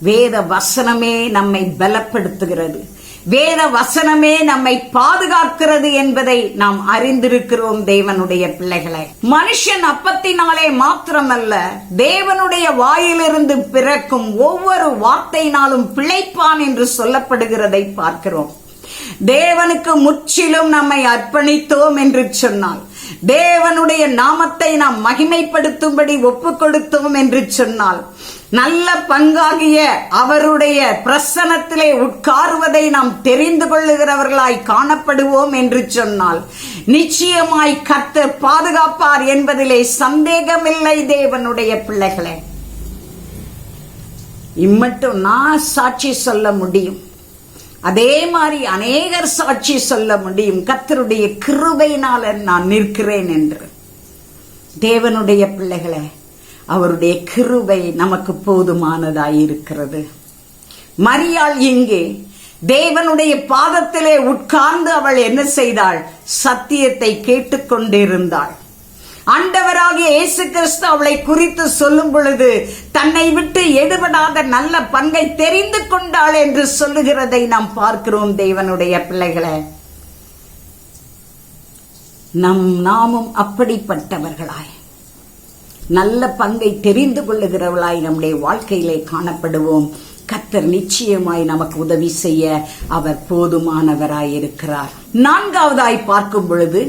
வேத வசனமே நம்மை பலப்படுத்துகிறது, வேத வசனமே நம்மை பாதுகாக்கிறது என்பதை நாம் அறிந்திருக்கிறோம். தேவனுடைய பிள்ளைகளை, மனுஷன் அப்பத்தினாலே மாத்திரமல்ல, தேவனுடைய வாயிலிருந்து பிறக்கும் ஒவ்வொரு வார்த்தையினாலும் பிழைப்பான் என்று சொல்லப்படுகிறதை பார்க்கிறோம். தேவனுக்கு முற்றிலும் நம்மை அர்ப்பணித்தோம் என்று சொன்னால், தேவனுடைய நாமத்தை நாம் மகிமைப்படுத்தும்படி ஒப்பு கொடுத்தோம் என்று சொன்னால், நல்ல பங்காகிய அவருடைய பிரசன்னத்திலே உட்காருவதை நாம் தெரிந்து கொள்ளுகிறவர்களாய் காணப்படுவோம் என்று சொன்னால், நிச்சயமாய் கர்த்தர் பாதுகாப்பார் என்பதிலே சந்தேகமில்லை. தேவனுடைய பிள்ளைகளே, இம்மட்டும் நான் சாட்சி சொல்ல முடியும், அதே மாதிரி அநேகர் சாட்சி சொல்ல முடியும், கர்த்தருடைய கிருபையினால நான் நிற்கிறேன் என்று. தேவனுடைய பிள்ளைகளே, அவருடைய கிருபை நமக்கு போதுமானதாயிருக்கிறது. மரியாள் இங்கே தேவனுடைய பாதத்திலே உட்கார்ந்து அவள் என்ன செய்தாள்? சத்தியத்தை கேட்டுக்கொண்டிருந்தாள். ஆண்டவராகிய இயேசு கிறிஸ்து அவளை குறித்து சொல்லும் பொழுது, தன்னை விட்டு எடுபடாத நல்ல பங்கை தெரிந்து கொண்டாள் என்று சொல்லுகிறதை நாம் பார்க்கிறோம். தேவனுடைய பிள்ளைகளே, நாமும் அப்படிப்பட்டவர்களாய், நல்ல பங்கை தெரிந்து கொள்ளுகிறவர்களாய் நம்முடைய வாழ்க்கையிலே காணப்படுவோம். கர்த்தர் நிச்சயமாய் நமக்கு உதவி செய்ய அவர் போதுமானவராயிருக்கிறார். நான்காவதாய் பார்க்கும் பொழுது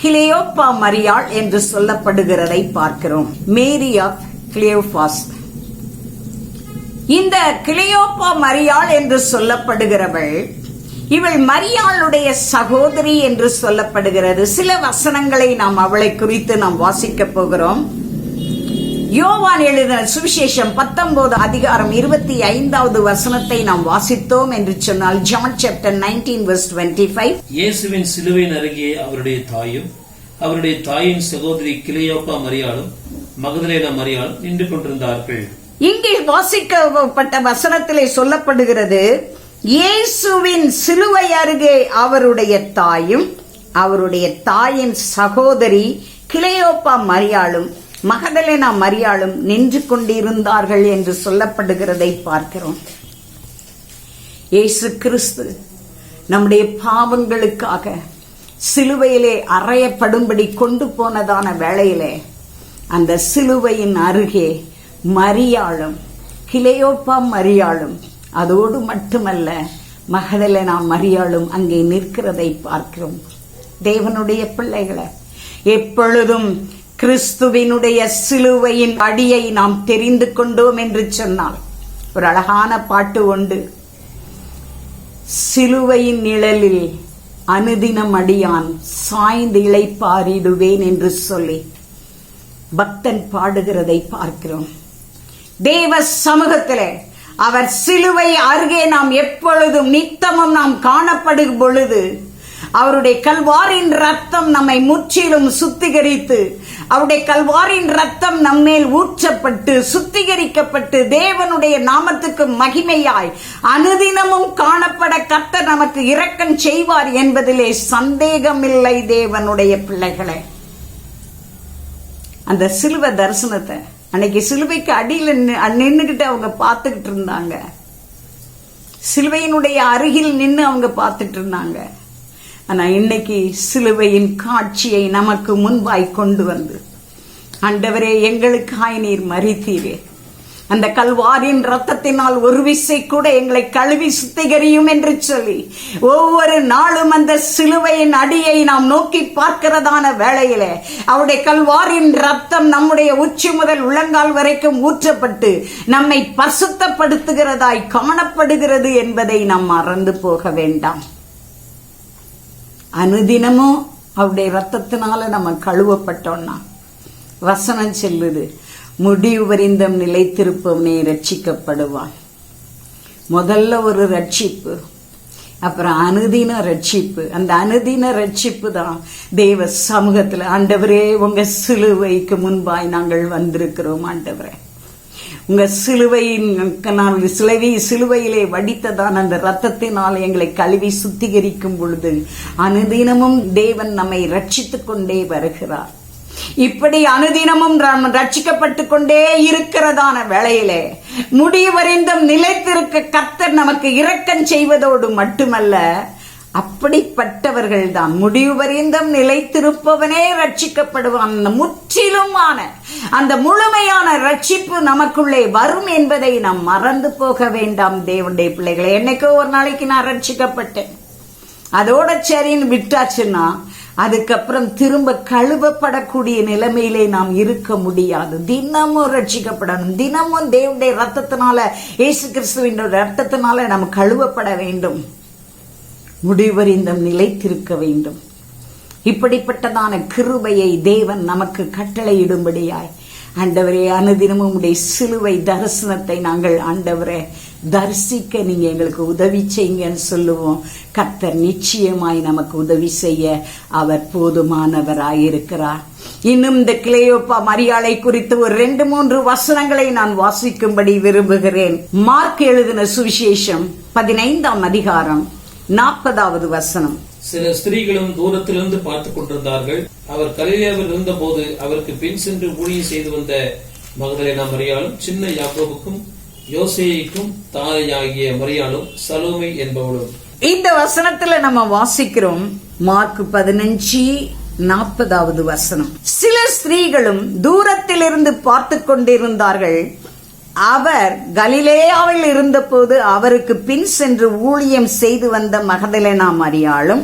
கிளியோப்பா மரியாள் என்று சொல்லப்படுகிறதை பார்க்கிறோம். மேரி ஆஃப் கிளியோபாஸ். இந்த கிளியோப்பா மரியாள் என்று சொல்லப்படுகிறவள், இவள் மரியாளுடைய சகோதரி என்று சொல்லப்படுகிறது. சில வசனங்களை நாம் அவளை குறித்து நாம் வாசிக்க போகிறோம். யோவான் எழுதின சுவிசேஷம் 19 அதிகாரம் 25வது வசனத்தை நாம் வாசித்தோம் என்று சொன்னால், John chapter 19 verse 25. இயேசுவின் சிலுவையின் அருகே அவருடைய தாயும் அவருடைய தாயின் சகோதரி கிளையோப்பா மரியாளும் மகதலேனா மரியாளும் நின்று கொண்டிருந்தார்கள். இங்கே வாசிக்கப்பட்ட வசனத்திலே சொல்லப்படுகிறது, இயேசுவின் சிலுவை அருகே அவருடைய தாயும் அவருடைய தாயின் சகோதரி கிளையோப்பா மரியாளும் மகதலேனா மரியாளும் நின்று கொண்டிருந்தார்கள் என்று சொல்லப்படுகிறதை பார்க்கிறோம். இயேசு கிறிஸ்து நம்முடைய பாவங்களுக்காக சிலுவையிலே அறையப்படும்படி கொண்டு போனதான வேளையிலே அந்த சிலுவையின் அருகே மரியாளும் கிளையோப்பா மரியாளும், அதோடு மட்டுமல்ல மகதலேனா மரியாளும் அங்கே நிற்கிறதை பார்க்கிறோம். தேவனுடைய பிள்ளைகளை, எப்பொழுதும் கிறிஸ்துவினுடைய சிலுவையின் அடியை நாம் தெரிந்து கொண்டோம் என்று சொன்னால், ஒரு அழகான பாட்டு உண்டு, சிலுவையின் நிழலில் அனுதினம் அடியான் சாய்ந்து இளைப்பாரிடுவேன் என்று சொல்லி பக்தன் பாடுகிறதை பார்க்கிறோம். தேவ சமூகத்திலே அவர் சிலுவை அருகே நாம் எப்பொழுதும் நித்தமும் நாம் காணப்படும் பொழுது அவருடைய கல்வாரின் ரத்தம் நம்மை முற்றிலும் சுத்திகரித்து, அவருடைய கல்வாரின் ரத்தம் நம்மேல் ஊற்றப்பட்டு சுத்திகரிக்கப்பட்டு தேவனுடைய நாமத்துக்கு மகிமையாய் அனுதினமும் காணப்பட கர்த்தர் நமக்கு இரக்கம் செய்வார் என்பதிலே சந்தேகமில்லை. தேவனுடைய பிள்ளைகளே, அந்த சிலுவை தரிசனத்தை அன்னைக்கு சிலுவைக்கு அடியில் நின்னுகிட்டு அவங்க பார்த்துக்கிட்டு இருந்தாங்க. சிலுவையினுடைய அருகில் நின்று அவங்க பார்த்துட்டு இருந்தாங்க. ஆனா இன்னைக்கு சிலுவையின் காட்சியை நமக்கு முன்பாய் கொண்டு வந்து, ஆண்டவரே எங்களுக்காய் நீர் மரித்தீரே, அந்த கல்வாரின் ரத்தத்தினால் ஒரு விசை கூட எங்களை கழுவி சுத்திகரியும் என்று சொல்லி ஒவ்வொரு நாளும் அந்த சிலுவையின் அடியை நாம் நோக்கி பார்க்கிறதான வேளையிலே அவருடைய கல்வாரின் ரத்தம் நம்முடைய உச்சி முதல் உள்ளங்கால் வரைக்கும் ஊற்றப்பட்டு நம்மை பரிசுத்தப்படுத்துகிறதாய் காணப்படுகிறது என்பதை நாம் மறந்து போக வேண்டாம். அனுதினமும் அவருடைய ரத்தத்தினால நம்ம கழுவப்பட்டோம்னா வசனம் சொல்லுது, முடிவு வரிந்தம் நிலைத்திருப்பவனே ரட்சிக்கப்படுவான். முதல்ல ஒரு ரட்சிப்பு, அப்புறம் அனுதின ரட்சிப்பு. அந்த அனுதின ரட்சிப்பு தான் தேவ சமூகத்துல, ஆண்டவரே உங்க சிலுவைக்கு முன்பாய் நாங்கள் வந்திருக்கிறோம். ஆண்டவரே உங்க சிலுவையிலே வடித்ததான் அந்த ரத்தத்தினால் எங்களை கழுவி சுத்திகரிக்கும் பொழுது அனுதினமும் தேவன் நம்மை ரட்சித்துக் கொண்டே வருகிறார். இப்படி அனுதினமும் ரட்சிக்கப்பட்டு கொண்டே இருக்கிறதான வேளையிலே முடிவறிந்தும் நிலைத்திருக்க கர்த்தர் நமக்கு இரக்கம் செய்வதோடு மட்டுமல்ல, அப்படிப்பட்டவர்கள் தான் முடிவறிந்தும் நிலைத்திருப்பவனே ரட்சிக்கப்படுவான். முற்றிலுமான அந்த முழுமையான ரட்சிப்பு நமக்குள்ளே வரும் என்பதை நாம் மறந்து போக வேண்டாம். தேவனுடைய பிள்ளைகளை, என்னைக்கோ ஒரு நாளைக்கு நான் ரட்சிக்கப்பட்டேன், அதோட சரின்னு விட்டாச்சுன்னா அதுக்கப்புறம் திரும்ப கழுவப்படக்கூடிய நிலைமையிலே நாம் இருக்க முடியாது. தினமும் ரட்சிக்கப்படணும். தினமும் தேவனுடைய ரத்தத்தினால, இயேசு கிறிஸ்துவின் ரத்தத்தினால நாம் கழுவப்பட வேண்டும். முடிவறிந்தும் நிலைத்திருக்க வேண்டும். இப்படிப்பட்டதான கிருபையை தேவன் நமக்கு கட்டளையிடும்படியாய், ஆண்டவரே அனுதினமும் உடைய சிலுவை தரிசனத்தை நாங்கள் ஆண்டவரே தரிசிக்க நீங்க எங்களுக்கு உதவி செய்யுங்கன்னு சொல்லுவோம். கர்த்தர் நிச்சயமாய் நமக்கு உதவி செய்ய அவர் போதுமானவராயிருக்கிறார். இன்னும் இந்த கிளையோப்பா மரியாளை குறித்து ஒரு 2-3 வசனங்களை நான் வாசிக்கும்படி விரும்புகிறேன். மார்க் எழுதின சுவிசேஷம் 15ஆம் அதிகாரம் 40வது வசனம். சில ஸ்திரீகளும் தூரத்திலிருந்து பார்த்துக் கொண்டிருந்தார்கள். அவர் கலிலேயாவில் இருந்த போது அவருக்கு பின் சென்று ஊழியம் செய்து வந்த மகதலேனா மரியாளும் சின்ன யாக்கோபுக்கும் யோசேய்க்கும் தாயாகிய மரியாளும் சலோமை என்பவளும். இந்த வசனத்துல நம்ம வாசிக்கிறோம், மார்க் 15:40வது வசனம். சில ஸ்திரீகளும் தூரத்திலிருந்து பார்த்து கொண்டிருந்தார்கள். அவர் கலிலேயாவில் இருந்தபோது அவருக்கு பின் சென்று ஊழியம் செய்து வந்த மகதலேனா மரியாளும்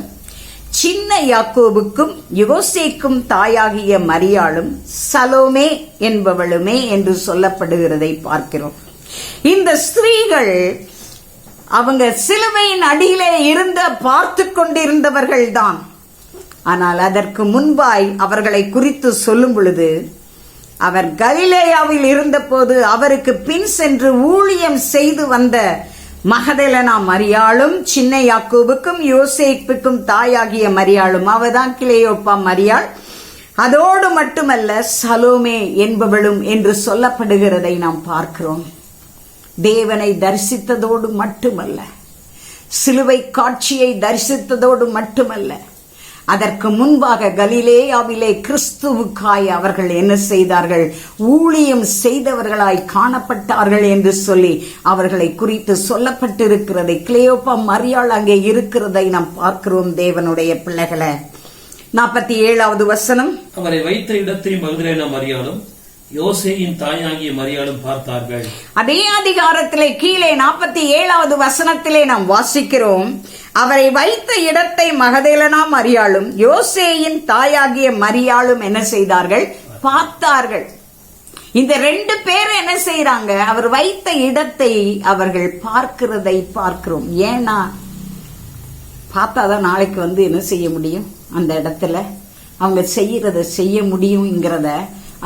சின்ன யாக்கோபுக்கும் யோசேக்கும் தாயாகிய மரியாளும் சலோமே என்பவளுமே என்று சொல்லப்படுகிறதை பார்க்கிறோம். இந்த ஸ்திரீகள் அவங்க சிலுவையின் அடியிலே இருந்த பார்த்து கொண்டிருந்தவர்கள் தான். ஆனால் அதற்கு முன்பாய் அவர்களை குறித்து சொல்லும் பொழுது அவர் கலிலேயாவில் இருந்தபோது அவருக்கு பின் சென்று ஊழியம் செய்து வந்த மகதலேனா மரியாளும், சின்ன யாக்கோபுக்கும் யோசேப்புக்கும் தாயாகிய மரியாளும், அவதான் கிலெயோப்பா மரியாள், அதோடு மட்டுமல்ல சலோமே என்பவளும் என்று சொல்லப்படுகிறதை நாம் பார்க்கிறோம். தேவனை தரிசித்ததோடு மட்டுமல்ல, சிலுவை காட்சியை தரிசித்ததோடு மட்டுமல்ல, அதற்கு முன்பாக கலிலேயாவிலே கிறிஸ்துவுக்காய் அவர்கள் என்ன செய்தார்கள்? ஊழியம் செய்தவர்களாய் காணப்பட்டார்கள் என்று சொல்லி அவர்களை குறித்து சொல்லப்பட்டிருக்கிறது. கிலெயோப்பா மரியாள் அங்கே இருக்கிறதை நாம் பார்க்கிறோம். தேவனுடைய பிள்ளைகளை 47வது வசனம். அவரை வைத்த இடத்தை மகதலேனா மரியாளும் யோசேயின் தாயாகிய மரியாளும் பார்த்தார்கள். அதே அதிகாரத்திலே கீழே 47வது வசனத்திலே நாம் வாசிக்கிறோம், அவரை வைத்த இடத்தை மகதலேனா மரியாளும் யோசேயின் தாயாகிய மரியாளும் என்ன செய்தார்கள்? பார்த்தார்கள். இந்த 2 பேர் என்ன செய்யறாங்க? அவர் வைத்த இடத்தை அவர்கள் பார்க்கிறதை பார்க்கிறோம். ஏன்னா பார்த்தாதான் நாளைக்கு என்ன செய்ய முடியும், அந்த இடத்துல அவங்க செய்யறத செய்ய முடியுங்கிறத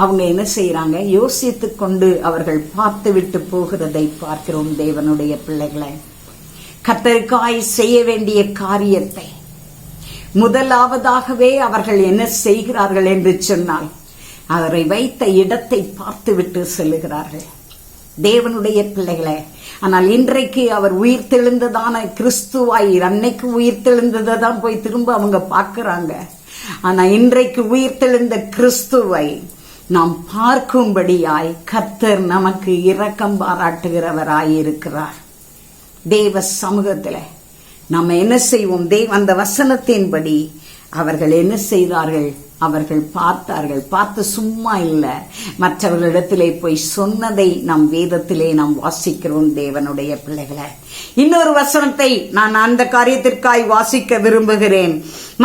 அவங்க என்ன செய்யறாங்க? யோசித்து கொண்டு அவர்கள் பார்த்து விட்டு போகிறதை பார்க்கிறோம். தேவனுடைய பிள்ளைகளை, கர்த்தருக்காய் செய்ய வேண்டிய காரியத்தை முதலாவதாகவே அவர்கள் என்ன செய்கிறார்கள் என்று சொன்னால், அவரை வைத்த இடத்தை பார்த்து விட்டு செல்லுகிறார்கள். தேவனுடைய பிள்ளைகளை, ஆனால் இன்றைக்கு அவர் உயிர்த்தெழுந்ததான கிறிஸ்துவாய், அன்னைக்கு உயிர்த்தெழுந்ததை தான் போய் திரும்ப அவங்க பார்க்கிறாங்க. ஆனா இன்றைக்கு உயிர்த்தெழுந்த கிறிஸ்துவை நாம் பார்க்கும்படியாய் கர்த்தர் நமக்கு இரக்கம் பாராட்டுகிறவராயிருக்கிறார். தேவ சமூகத்துல நம்ம என்ன செய்வோம்? அந்த வசனத்தின்படி அவர்கள் என்ன செய்தார்கள்? அவர்கள் பார்த்தார்கள். பார்த்து சும்மா இல்ல, மற்றவர்களிடத்திலே போய் சொன்னதை நாம் வேதத்திலே நாம் வாசிக்கிறோம். தேவனுடைய பிள்ளைகளை, இன்னொரு வசனத்தை நான் அந்த காரியத்திற்காய் வாசிக்க விரும்புகிறேன்.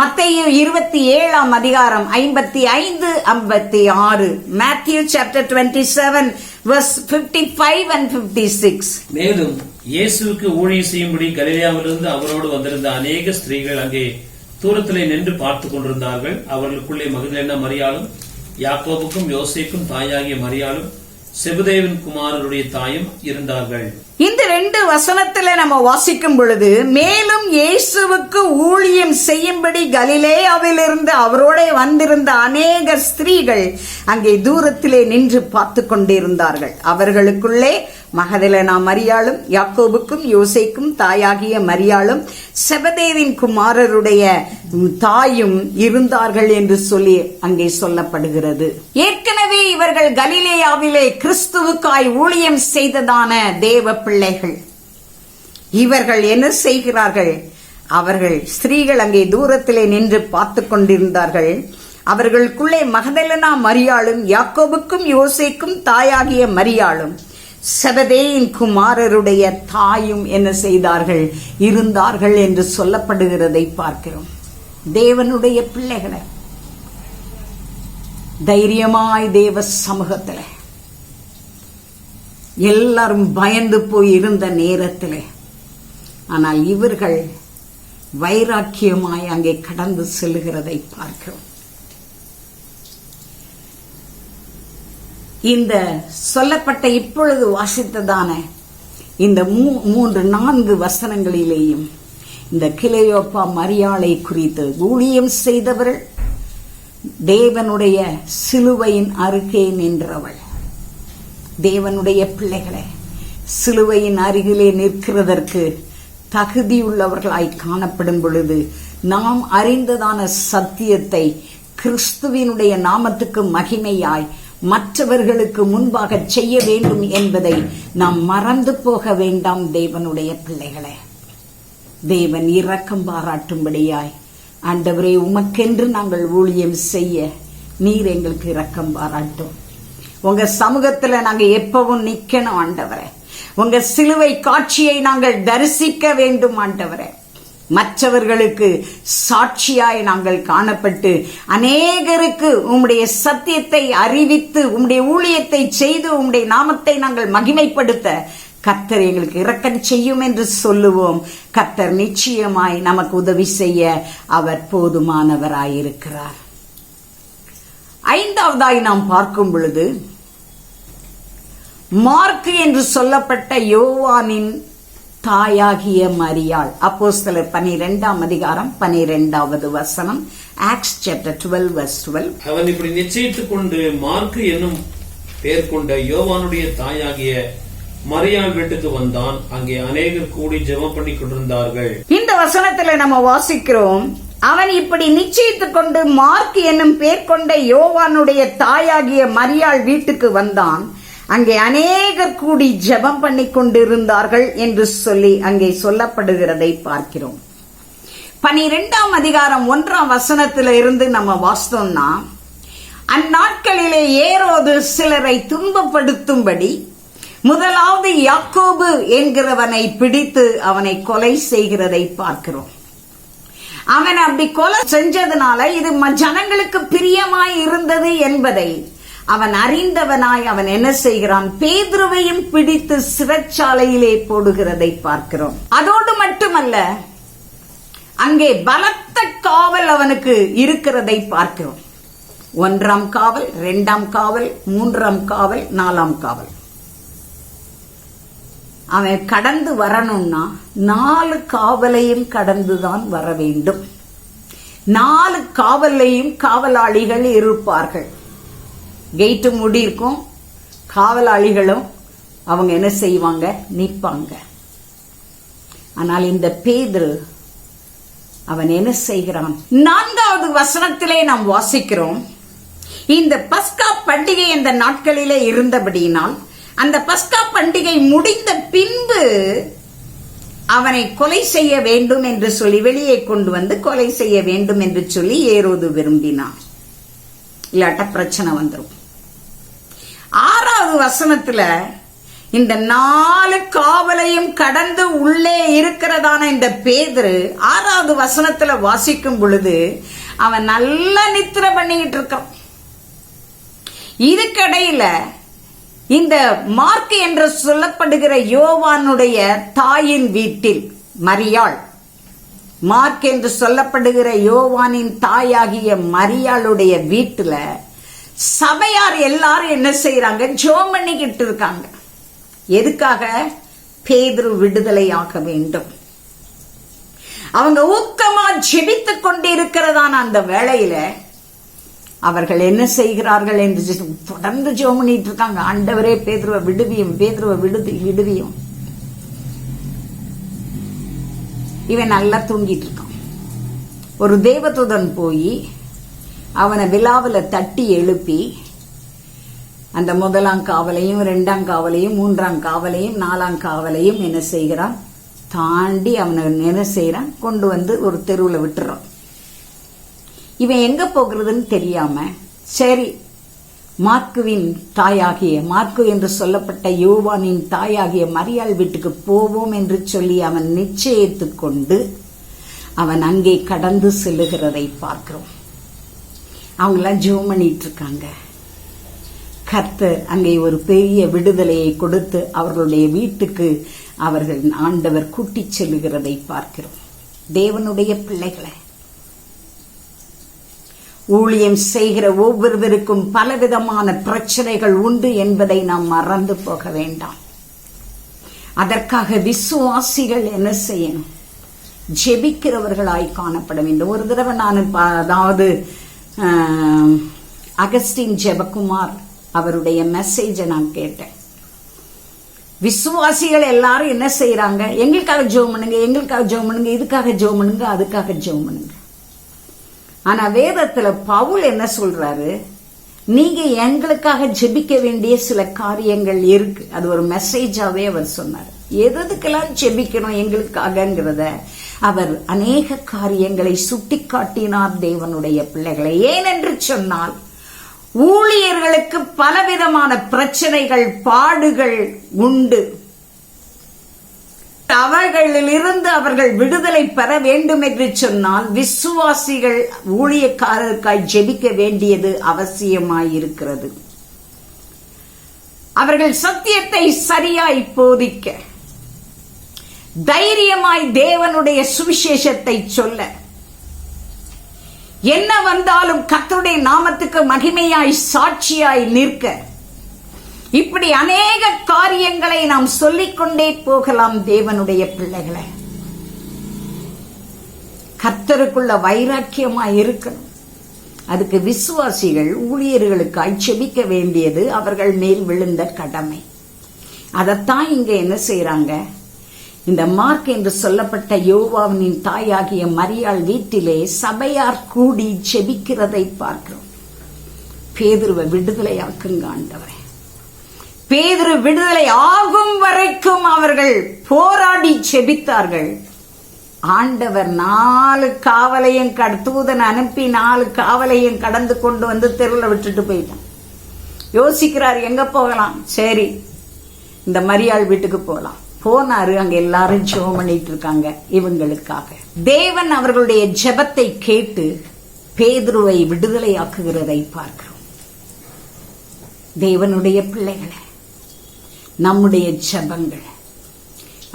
மத்தேயு 27ஆம் அதிகாரம் 55, 56. Matthew chapter 27 verse 55 and 56. மேலும் இயேசுவுக்கு ஊழியம் செய்யும்படி கலிலேயாவிலிருந்து அவரோடு வந்திருந்த அநேக ஸ்திரீகள் அங்கே தூரத்திலே நின்று பார்த்து கொண்டிருந்தார்கள். அவர்களுக்குள்ளே மகதலேனா மரியாளும், யாக்கோபுக்கும் யோசேக்கும் தாயாகிய மரியாளும், செபதேவின் குமாரருடைய தாயும் இருந்தார்கள். இந்த 2 வசனத்துல நம்ம வாசிக்கும் பொழுது, மேலும் இயேசுவுக்கு ஊழியம் செய்யும்படி கலிலேயாவிலிருந்து அவரோட வந்திருந்த அநேக ஸ்திரீகள் அங்கே தூரத்திலே நின்று பார்த்து கொண்டிருந்தார்கள். அவர்களுக்குள்ளே மகதலேனா மரியாளும், யாக்கோபுக்கும் யோசேக்கும் தாயாகிய மரியாளும், செபதேவின் குமாரருடைய தாயும் இருந்தார்கள் என்று சொல்லி அங்கே சொல்லப்படுகிறது. ஏற்கனவே இவர்கள் கலிலேயாவிலே கிறிஸ்துவுக்காய் ஊழியம் செய்ததான தேவ பிள்ளைகள். இவர்கள் என்ன செய்கிறார்கள்? அவர்கள் ஸ்திரீகள் அங்கே தூரத்திலே நின்று பார்த்து கொண்டிருந்தார்கள். அவர்களுக்குள்ளே மகதலேனா மரியாளும், யாக்கோபுக்கும் யோசேக்கும் தாயாகிய மரியாளும், செபதேயின் குமாரருடைய தாயும் என்ன செய்தார்கள்? இருந்தார்கள் என்று சொல்லப்படுகிறதை பார்க்கிறோம். தேவனுடைய பிள்ளைகளை, தைரியமாய் தேவ சமூகத்தில் எல்லாரும் பயந்து போய் இருந்த நேரத்திலே, ஆனால் இவர்கள் வைராக்கியமாய் அங்கே கடந்து செல்லுகிறதை பார்க்கிறோம். இந்த சொல்லப்பட்ட இப்பொழுது வாசித்ததான இந்த 3-4 வசனங்களிலேயும் இந்த கிலெயோப்பா மரியாளை குறித்து ஊழியம் செய்தவர்கள், தேவனுடைய சிலுவையின் அருகே நின்றவள். தேவனுடைய பிள்ளைகளை, சிலுவையின் அருகிலே நிற்கிறதற்கு தகுதியுள்ளவர்களாய் காணப்படும் பொழுது நாம் அறிந்ததான சத்தியத்தை கிறிஸ்துவினுடைய நாமத்துக்கு மகிமையாய் மற்றவர்களுக்கு முன்பாக செய்ய வேண்டும் என்பதை நாம் மறந்து போக வேண்டாம். தேவனுடைய பிள்ளைகளே, தேவன் இரக்கம் பாராட்டும்படியாய், ஆண்டவரே உமக்கென்று நாங்கள் ஊழியம் செய்ய நீர் எங்களுக்கு இரக்கம் பாராட்டும். உங்க சமூகத்துல நாங்க எப்பவும் நிக்கணும் ஆண்டவரே. உங்க சிலுவை காட்சியை நாங்கள் தரிசிக்க வேண்டும் ஆண்டவரே. மற்றவர்களுக்கு சாட்சியாய் நாங்கள் காணப்பட்டு அநேகருக்கு உம்முடைய சத்தியத்தை அறிவித்து உம்முடைய ஊழியத்தை செய்து உம்முடைய நாமத்தை நாங்கள் மகிமைப்படுத்த கர்த்தர் எங்களுக்கு இரக்கம் செய்யும் என்று சொல்லுவோம். கர்த்தர் நிச்சயமாய் நமக்கு உதவி செய்ய அவர் போதுமானவராயிருக்கிறார். ஐந்தாவதாய் நாம் பார்க்கும் பொழுது மார்க்கு என்று சொல்லப்பட்ட யோவானின் தாயாகிய மரியாள். அப்போஸ்தலர் 12ஆம் அதிகாரம் 12வது வசனம். Acts chapter 12 verse 12. அவன் இப்படி நிச்சயித்துக் கொண்டு மார்க்கு என்னும் பெயர் கொண்ட யோவானுடைய தாயாகிய மரியாள் வீட்டுக்கு வந்தான். அங்கே அநேகர் கூடி ஜெபம் பண்ணி கொண்டிருந்தார்கள். இந்த வசனத்துல நம்ம வாசிக்கிறோம், அவன் இப்படி நிச்சயித்துக் கொண்டு மார்க் என்னும் பெயர் கொண்ட யோவானுடைய தாயாகிய மரியாள் வீட்டுக்கு வந்தான். அங்கே அநேகர் கூடி ஜெபம் பண்ணி கொண்டிருந்தார்கள் என்று சொல்லி அங்கே சொல்லப்படுகிறதை பார்க்கிறோம். 12ஆம் அதிகாரம் 1ஆம் வசனத்தில இருந்து நம்ம வாசித்தோம்னா, அந்நாட்களிலே ஏரோது சிலரை துன்பப்படுத்தும்படி முதலாவது யாக்கோபு என்கிறவனை பிடித்து அவனை கொலை செய்கிறதை பார்க்கிறோம். அவன் அப்படி கொலை செஞ்சதுனால இது ஜனங்களுக்கு பிரியமாய் இருந்தது என்பதை அவன் அறிந்தவனாய் அவன் என்ன செய்கிறான், பேதுருவையும் பிடித்து சிறைச்சாலையிலே போடுகிறதை பார்க்கிறோம். அதோடு மட்டுமல்ல, அங்கே பலத்த காவல் அவனுக்கு இருக்கிறதை பார்க்கிறோம். 1ஆம் காவல், 2ஆம் காவல், 3ஆம் காவல், 4ஆம் காவல். அவன் கடந்து வரணும்னா 4 காவலையும் கடந்துதான் வர வேண்டும். 4 காவலையும் காவலாளிகள் இருப்பார்கள். கெயிட்டு மூடி இருக்கும், காவலாளிகளும் அவங்க என்ன செய்வாங்க, நிற்பாங்க. ஆனால் இந்த பேதுரு அவன் என்ன செய்கிறான், 4வது வசனத்திலே நாம் வாசிக்கிறோம், இந்த பஸ்கா பண்டிகை இந்த நாட்களிலே இருந்தபடியினால் அந்த பஸ்கா பண்டிகை முடிந்த பின்பு அவனை கொலை செய்ய வேண்டும் என்று சொல்லி வெளியே கொண்டு வந்து கொலை செய்ய வேண்டும் என்று சொல்லி ஏரோது விரும்பினான். இல்லாட்ட பிரச்சனை வந்துடும். 6வது வசனத்துல இந்த 4 காவலையும் கடந்து உள்ளே இருக்கிறதான இந்த பேதுரு 6வது வசனத்துல வாசிக்கும் பொழுது அவன் நல்லா நித்திரை பண்ணிக்கிட்டு இருக்கான். இதுக்கடையில இந்த மார்க் என்று சொல்லப்படுகிற யோவானுடைய தாயின் வீட்டில் மரியாள், மார்க் என்று சொல்லப்படுகிற யோவானின் தாயாகிய மரியாளுடைய வீட்டுல சபையார் எல்லாரும் என்ன செய்யறாங்க, ஜெபம் பண்ணிக்கிட்டு இருக்காங்க. எதுக்காக? பேதுரு விடுதலையாக வேண்டும். அவங்க ஊக்கமா ஜெபித்துக் கொண்டிருக்கிறதான அந்த வேளையில அவர்கள் என்ன செய்கிறார்கள் என்று தொடர்ந்து ஜெபம் பண்ணிட்டு இருக்காங்க. ஆண்டவரே பேதுருவை விடுவியும், பேதுருவை விடுவியும். இவன் நல்லா தூங்கிட்டு இருக்கான். ஒரு தேவதூதன் போய் அவனை விழாவில தட்டி எழுப்பி அந்த 1ஆம் காவலையும் 2ஆம் காவலையும் 3ஆம் காவலையும் 4ஆம் காவலையும் என்ன செய்கிறான், தாண்டி அவனை என்ன செய்யறான், கொண்டு வந்து ஒரு தெருவில் விட்டுறான். இவன் எங்க போகிறதுன்னு தெரியாம, சரி மார்க்குவின் தாயாகிய, மார்க்கு என்று சொல்லப்பட்ட யோவானின் தாயாகிய மரியாள் வீட்டுக்கு போவோம் என்று சொல்லி அவன் நிச்சயித்துக் கொண்டு அவன் அங்கே கடந்து செல்லுகிறதை பார்க்கிறோம். அவங்களாம் ஜெபம் பண்ணிட்டு இருக்காங்க. கர்த்தர் அங்கே ஒரு பெரிய விடுதலையை கொடுத்து அவர்களுடைய வீட்டுக்கு அவர்கள் ஆண்டவர் கூட்டிச் செல்லுகிறதை பார்க்கிறோம். தேவனுடைய பிள்ளைகளை, ஊழியம் செய்கிற ஒவ்வொருவருக்கும் பலவிதமான பிரச்சனைகள் உண்டு என்பதை நாம் மறந்து போக வேண்டாம். அதற்காக விசுவாசிகள் என்ன செய்யணும், ஜெபிக்கிறவர்களாய் காணப்பட வேண்டும். ஒரு தடவை நான் அதாவது அகஸ்டின் ஜெபக்குமார் அவருடைய மெசேஜை நான் கேட்டேன். விசுவாசிகள் எல்லாரும் என்ன செய்யறாங்க, எங்களுக்காக ஜெபம் பண்ணுங்க, எங்களுக்காக ஜெபம் பண்ணுங்க, இதுக்காக ஜெபம் பண்ணுங்க, அதுக்காக ஜெபம் பண்ணுங்க. ஆனா வேதத்துல பவுல் என்ன சொல்றாரு, நீங்க எங்களுக்காக ஜெபிக்க வேண்டிய சில காரியங்கள் இருக்கு. அது ஒரு மெசேஜாவே அவர் சொன்னார். எதுக்கெல்லாம் ஜெபிக்கணும் எங்களுக்காகங்கிறத அவர் அநேக காரியங்களை சுட்டி காட்டினார் தேவனுடைய பிள்ளைகளை. ஏனென்று சொன்னால் ஊழியர்களுக்கு பலவிதமான பிரச்சனைகள், பாடுகள் உண்டு. அவர்களிலிருந்து அவர்கள் விடுதலை பெற வேண்டும் என்று சொன்னால் விசுவாசிகள் ஊழியக்காரருக்காய் ஜெபிக்க வேண்டியது அவசியமாயிருக்கிறது. அவர்கள் சத்தியத்தை சரியாய் போதிக்க, தைரியமாய் தேவனுடைய சுவிசேஷத்தை சொல்ல, என்ன வந்தாலும் கர்த்தருடைய நாமத்துக்கு மகிமையாய் சாட்சியாய் நிற்க, இப்படி அநேக காரியங்களை நாம் சொல்லிக்கொண்டே போகலாம். தேவனுடைய பிள்ளைகளை கர்த்தருக்குள்ள வைராக்கியமாய் இருக்கணும். அதுக்கு விசுவாசிகள் ஊழியர்களுக்காய் செபிக்க வேண்டியது அவர்கள் மேல் விழுந்த கடமை. அதத்தான் இங்க என்ன செய்யறாங்க, இந்த மார்க் என்று சொல்லப்பட்ட யோவாவின் தாயாகிய மரியாள் வீட்டிலே சபையார் கூடி செபிக்கிறதை பார்க்கிறோம். பேதுருவை விடுதலையாக்குங்க ஆண்டவரே. பேதுரு விடுதலை ஆகும் வரைக்கும் அவர்கள் போராடி செபித்தார்கள். ஆண்டவர் 4 காவலையும் தூதன் அனுப்பி 4 காவலையும் கடந்து கொண்டு வந்து தெருவில் விட்டுட்டு போயிட்டான். யோசிக்கிறார், எங்க போகலாம்? சரி, இந்த மரியாள் வீட்டுக்கு போகலாம். போனாரு. அங்க எல்லாரும் ஜெபம் பண்ணிட்டு இருக்காங்க இவங்களுக்காக. தேவன் அவர்களுடைய ஜெபத்தை கேட்டு பேதுருவை விடுதலையாக்குகிறதை பார்க்கிறோம். தேவனுடைய பிள்ளைகளை, நம்முடைய ஜெபங்கள்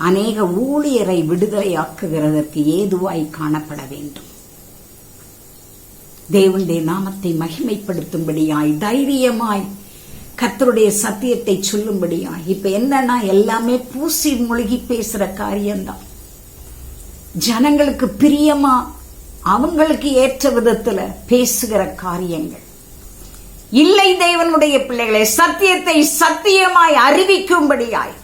அநேக ஊழியரை விடுதலையாக்குகிறதற்கு ஏதுவாய் காணப்பட வேண்டும். தேவனுடைய நாமத்தை மகிமைப்படுத்தும்படியாய், தைரியமாய் கர்த்தருடைய சத்தியத்தை சொல்லும்படியாய். இப்ப என்னன்னா, எல்லாமே பூசி மூழ்கி பேசுற காரியம்தான். ஜனங்களுக்கு பிரியமா அவங்களுக்கு ஏற்ற விதத்துல பேசுகிற காரியங்கள் இல்லை. தேவனுடைய பிள்ளைகளை சத்தியத்தை சத்தியமாய் அறிவிக்கும்படியாய்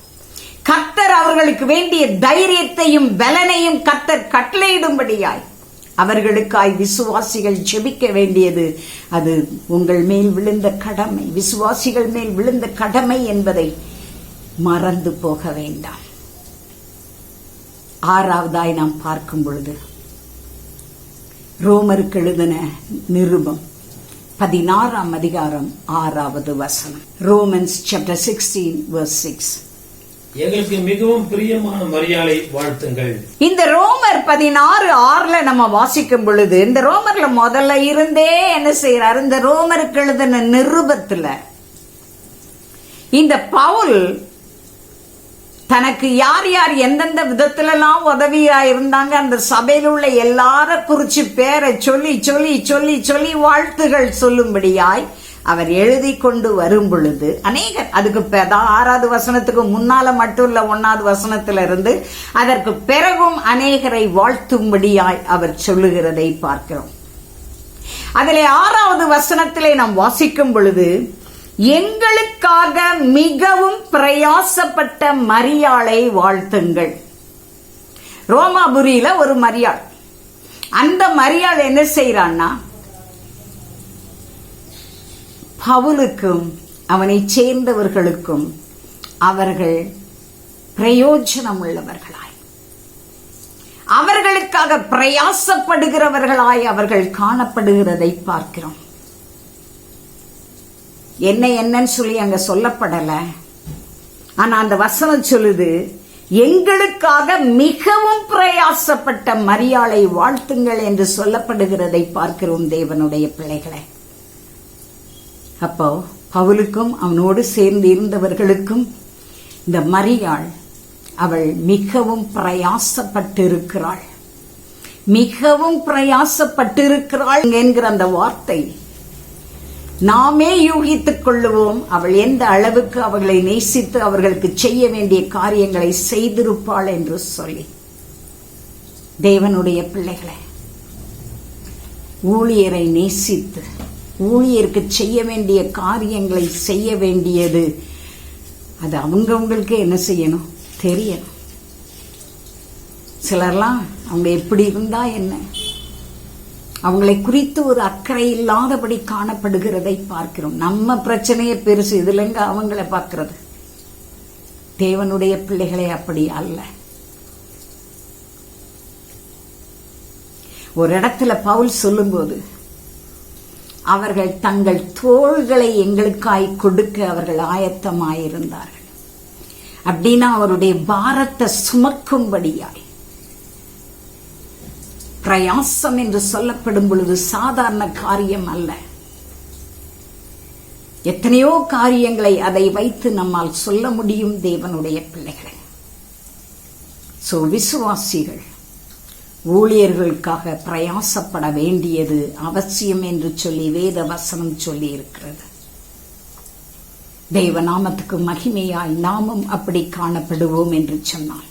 கர்த்தர் அவர்களுக்கு வேண்டிய தைரியத்தையும் பலனையும் கர்த்தர் கட்டளையிடும்படியாய் அவர்களுக்காய் விசுவாசிகள் ஜெபிக்க வேண்டியது அது உங்கள் மேல் விழுந்த கடமை. விசுவாசிகள் மேல் விழுந்த கடமை என்பதை மறந்து போக வேண்டாம். 6வதாய் நாம் பார்க்கும் பொழுது ரோமருக்கு எழுதின நிருபம் 16ஆம் அதிகாரம் 6வது வசனம். Romans chapter 16 verse 6. எங்களுக்கு மிகவும் பிரியமான மரியாளை வாழ்த்துங்கள். இந்த ரோமர் 16:6 நம்ம வாசிக்கும் பொழுது, இந்த ரோமர்ல முதல்ல இருந்தே என்ன செய்யறாரு, இந்த ரோமருக்கு எழுதின நிருபத்துல இந்த பவுல் தனக்கு யார் யார் எந்தெந்த விதத்துல எல்லாம் உதவியா இருந்தாங்க அந்த சபையில் உள்ள எல்லார குறிச்சு பேரை சொல்லி சொல்லி சொல்லி சொல்லி வாழ்த்துகள் சொல்லும்படியாய் அவர் எழுதி கொண்டு வரும் பொழுது அநேகர், அதுக்கு 6வது வசனத்துக்கு முன்னால மட்டும் இல்ல, 1வது வசனத்துல இருந்து அதற்கு பிறகும் அநேகரை வாழ்த்தும்படியாய் அவர் சொல்லுகிறதை பார்க்கிறோம். அதிலே 6வது வசனத்திலே நாம் வாசிக்கும் பொழுது, எங்களுக்காக மிகவும் பிரயாசப்பட்ட மரியாளை வாழ்த்துங்கள். ரோமாபுரியில ஒரு மரியாள். அந்த மரியாள் என்ன செய்யறான்னா, பவுலுக்கும் அவனை சேர்ந்தவர்களுக்கும் அவர்கள் பிரயோஜனம் உள்ளவர்களாய், அவர்களுக்காக பிரயாசப்படுகிறவர்களாய் அவர்கள் காணப்படுகிறதை பார்க்கிறோம். என்னன்னு சொல்லி அங்க சொல்லப்படல. ஆனா அந்த வசனம் சொல்லுது, எங்களுக்காக மிகவும் பிரயாசப்பட்ட மரியாளை வாழ்த்துங்கள் என்று சொல்லப்படுகிறதை பார்க்கிறோம். தேவனுடைய பிள்ளைகளை, அப்போ பவுலுக்கும் அவனோடு சேர்ந்து இருந்தவர்களுக்கும் இந்த மரியாள் அவள் மிகவும் பிரயாசப்பட்டிருக்கிறாள். மிகவும் பிரயாசப்பட்டிருக்கிறாள் என்கிற அந்த வார்த்தை நாமே யூகித்துக் கொள்ளுவோம். அவள் எந்த அளவுக்கு அவர்களை நேசித்து அவர்களுக்கு செய்ய வேண்டிய காரியங்களை செய்திருப்பாள் என்று சொல்லி. தேவனுடைய பிள்ளைகளை, ஊழியரை நேசித்து ஊழியருக்கு செய்ய வேண்டிய காரியங்களை செய்ய வேண்டியது அது அவங்களுக்கு என்ன செய்யணும் தெரியணும். சிலர்லாம் அவங்க எப்படி இருந்தா என்ன, அவங்களை குறித்து ஒரு அக்கறை இல்லாதபடி காணப்படுகிறதை பார்க்கிறோம். நம்ம பிரச்சனையே பெருசு, இதுலங்க அவங்கள பார்க்கிறது. தேவனுடைய பிள்ளைகளை அப்படி அல்ல. ஒரு இடத்துல பவுல் சொல்லும்போது, அவர்கள் தங்கள் தோள்களை எங்களுக்காய் கொடுக்க அவர்கள் ஆயத்தமாயிருந்தார்கள். அப்படின்னா அவருடைய பாரத்தை சுமக்கும்படியாய். பிரயாசம் என்று சொல்லப்படும் பொழுது சாதாரண காரியம் அல்ல. எத்தனையோ காரியங்களை அதை வைத்து நம்மால் சொல்ல முடியும் தேவனுடைய பிள்ளைகளை. விசுவாசிகள் ஊழியர்களுக்காக பிரயாசப்பட வேண்டியது அவசியம் என்று சொல்லி வேத வசனம் சொல்லி இருக்கிறது. தேவ நாமத்துக்கு மகிமையாய் நாமும் அப்படி காணப்படுவோம் என்று சொன்னார்.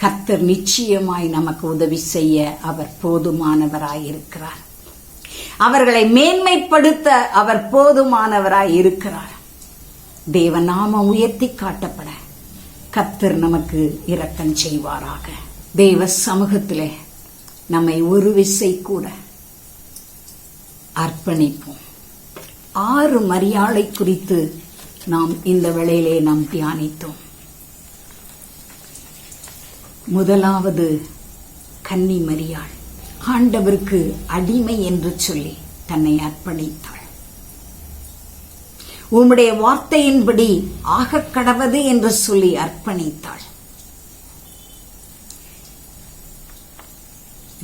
கர்த்தர் நிச்சயமாய் நமக்கு உதவி செய்ய அவர் போதுமானவராய் இருக்கிறார். அவர்களை மேன்மைப்படுத்த அவர் போதுமானவராய் இருக்கிறார். தேவ நாமம் உயர்த்தி காட்டப்பட கர்த்தர் நமக்கு இரக்கம் செய்வாராக. தேவ சமூகத்திலே நம்மை ஒரு விசை கூட அர்ப்பணிப்போம். 6 மரியாளை குறித்து நாம் இந்த வேளையிலே நாம் தியானித்தோம். முதலாவது கன்னி மரியாள் ஆண்டவருக்கு அடிமை என்று சொல்லி தன்னை அர்ப்பணித்தாள். உம்முடைய வார்த்தையின்படி ஆகக் கடவது என்று சொல்லி அர்ப்பணித்தாள்.